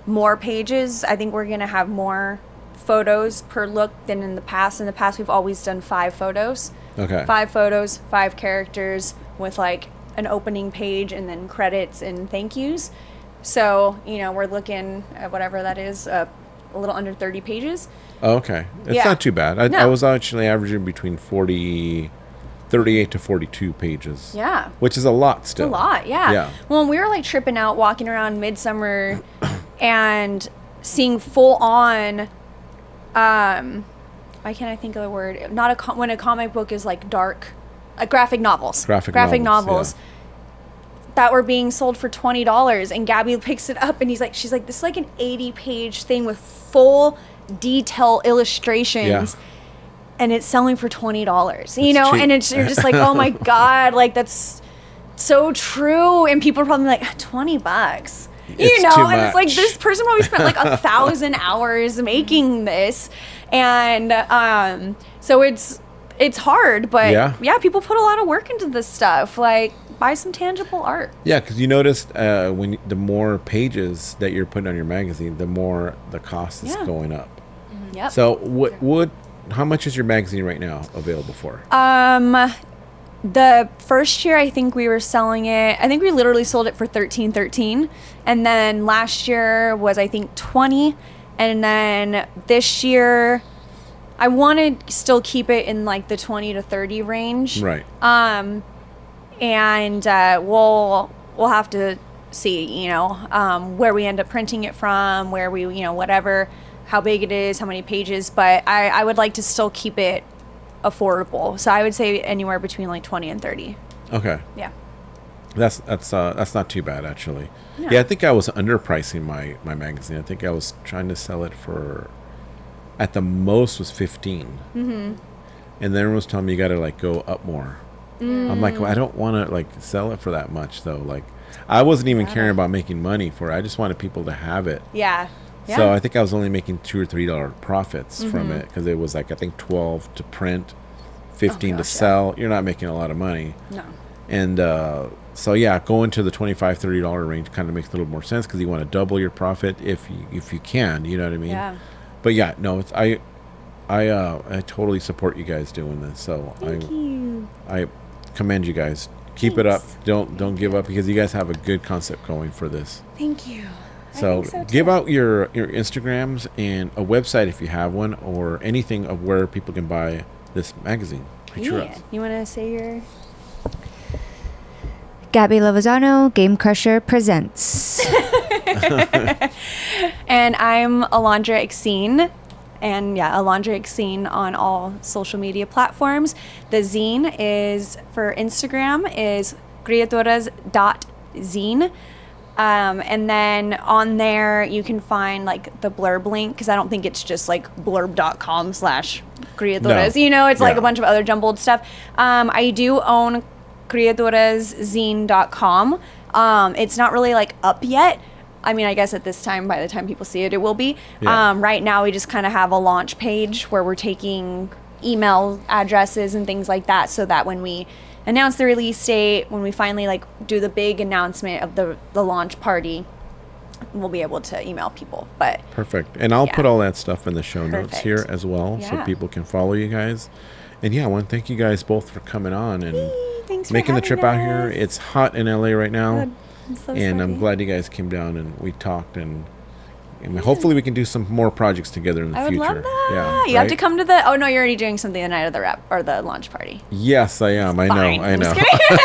more pages. I think we're gonna have more photos per look than in the past. In the past, we've always done 5 photos. Okay. 5 photos, 5 characters with like an opening page and then credits and thank yous. So, you know, we're looking at whatever that is, a little under 30 pages. Oh, okay. It's Yeah. not too bad. I No. was actually averaging between 38 to 42 pages. Yeah. Which is a lot still. A lot, yeah. Yeah. Well, we were like tripping out, walking around Midsummer and seeing full on, why can't I think of the word? Not when a comic book is like dark, graphic novels. Graphic novels. yeah. That were being sold for $20, and Gabby picks it up, and she's like, this is like an 80-page thing with full detail illustrations, Yeah. and it's selling for $20. You know, cheap. and you're just like, oh my god, like that's so true. And people are probably like, $20. You It's know, too and it's like much. this person probably spent like 1,000 hours making this, and so it's hard, but Yeah. people put a lot of work into this stuff. Like, buy some tangible art. Yeah, because you noticed the more pages that you're putting on your magazine, the more the cost is Yeah. going up. Yep. So how much is your magazine right now available for? The first year, I think we were selling it. I think we literally sold it for $13.13, and then last year was, I think, $20, and then this year, I want to still keep it in like the 20 to 30 range. Right. And we'll have to see, you know, where we end up printing it from, where we, you know, whatever, how big it is, how many pages. But I would like to still keep it affordable. So I would say anywhere between like 20 and 30. Okay. Yeah. That's not too bad actually. Yeah, I think I was underpricing my magazine. I think I was trying to sell it for, at the most was 15. Mm-hmm. And then everyone was telling me you got to like go up more. I'm like, well, I don't want to like sell it for that much though. Like, I wasn't even caring about making money for it. I just wanted people to have it. Yeah. So Yeah. I think I was only making $2 or $3 profits from it because it was like I think 12 to print, 15 to gosh, yeah. sell. You're not making a lot of money. No. And so yeah, going to the $25, $30 range kind of makes a little more sense because you want to double your profit if you can. You know what I mean? Yeah. But yeah, no, it's I totally support you guys doing this. So Thank you. I commend you guys. Keep it up. Thanks. Don't give up because you guys have a good concept going for this. Thank you. I So, think so give too. out your Instagrams and a website if you have one or anything of where people can buy this magazine. Creaturas. Yeah. You want to say your... Gabby Lovazano, Game Crusher presents. And I'm Alondra Xine. And yeah, Alondra Xine on all social media platforms. The zine is for Instagram is creaturas.zine. And then on there you can find like the blurb link because I don't think it's just like blurb.com/creaturas. No. You know, it's like Yeah. a bunch of other jumbled stuff. I do own creaturazzine.com. It's not really like up yet. I mean, I guess at this time, by the time people see it, it will be. Yeah. Right now, we just kind of have a launch page where we're taking email addresses and things like that so that when we announce the release date, when we finally like do the big announcement of the launch party, we'll be able to email people. But Perfect. And I'll Yeah. put all that stuff in the show notes Perfect. here as well so Yeah. people can follow you guys. And yeah, I want to thank you guys both for coming on and thanks for making the having trip out here. us. It's hot in LA right now. Good. I'm so And I'm sorry. glad you guys came down and we talked and hopefully we can do some more projects together in the I would future. love that. Yeah, You have right? to come to the. Oh no, you're already doing something the night of the rep or the launch party. Yes, I am. I Fine. know. I I'm know. just kidding.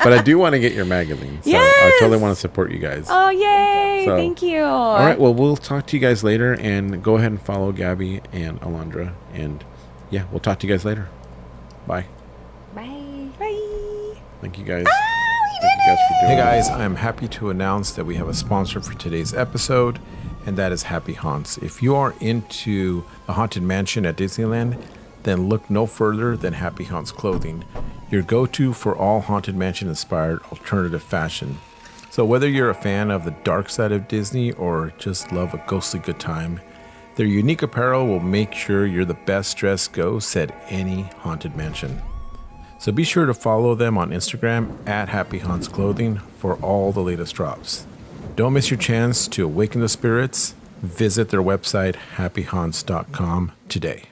But I do want to get your magazine. So I Yes! totally want to support you guys. Oh yay! So- Thank you. All right. Well, we'll talk to you guys later and go ahead and follow Gabby and Alondra. And yeah, we'll talk to you guys later. Bye. Bye. Bye. Thank you guys. Thank you guys for doing Hey guys, I'm happy to announce that we have a sponsor for today's episode, and that is Happy Haunts. If you are into the Haunted Mansion at Disneyland, then look no further than Happy Haunts Clothing, your go-to for all Haunted Mansion-inspired alternative fashion. So whether you're a fan of the dark side of Disney or just love a ghostly good time, their unique apparel will make sure you're the best dressed ghost at any Haunted Mansion. So be sure to follow them on Instagram at Happy Haunts Clothing for all the latest drops. Don't miss your chance to awaken the spirits. Visit their website, happyhaunts.com today.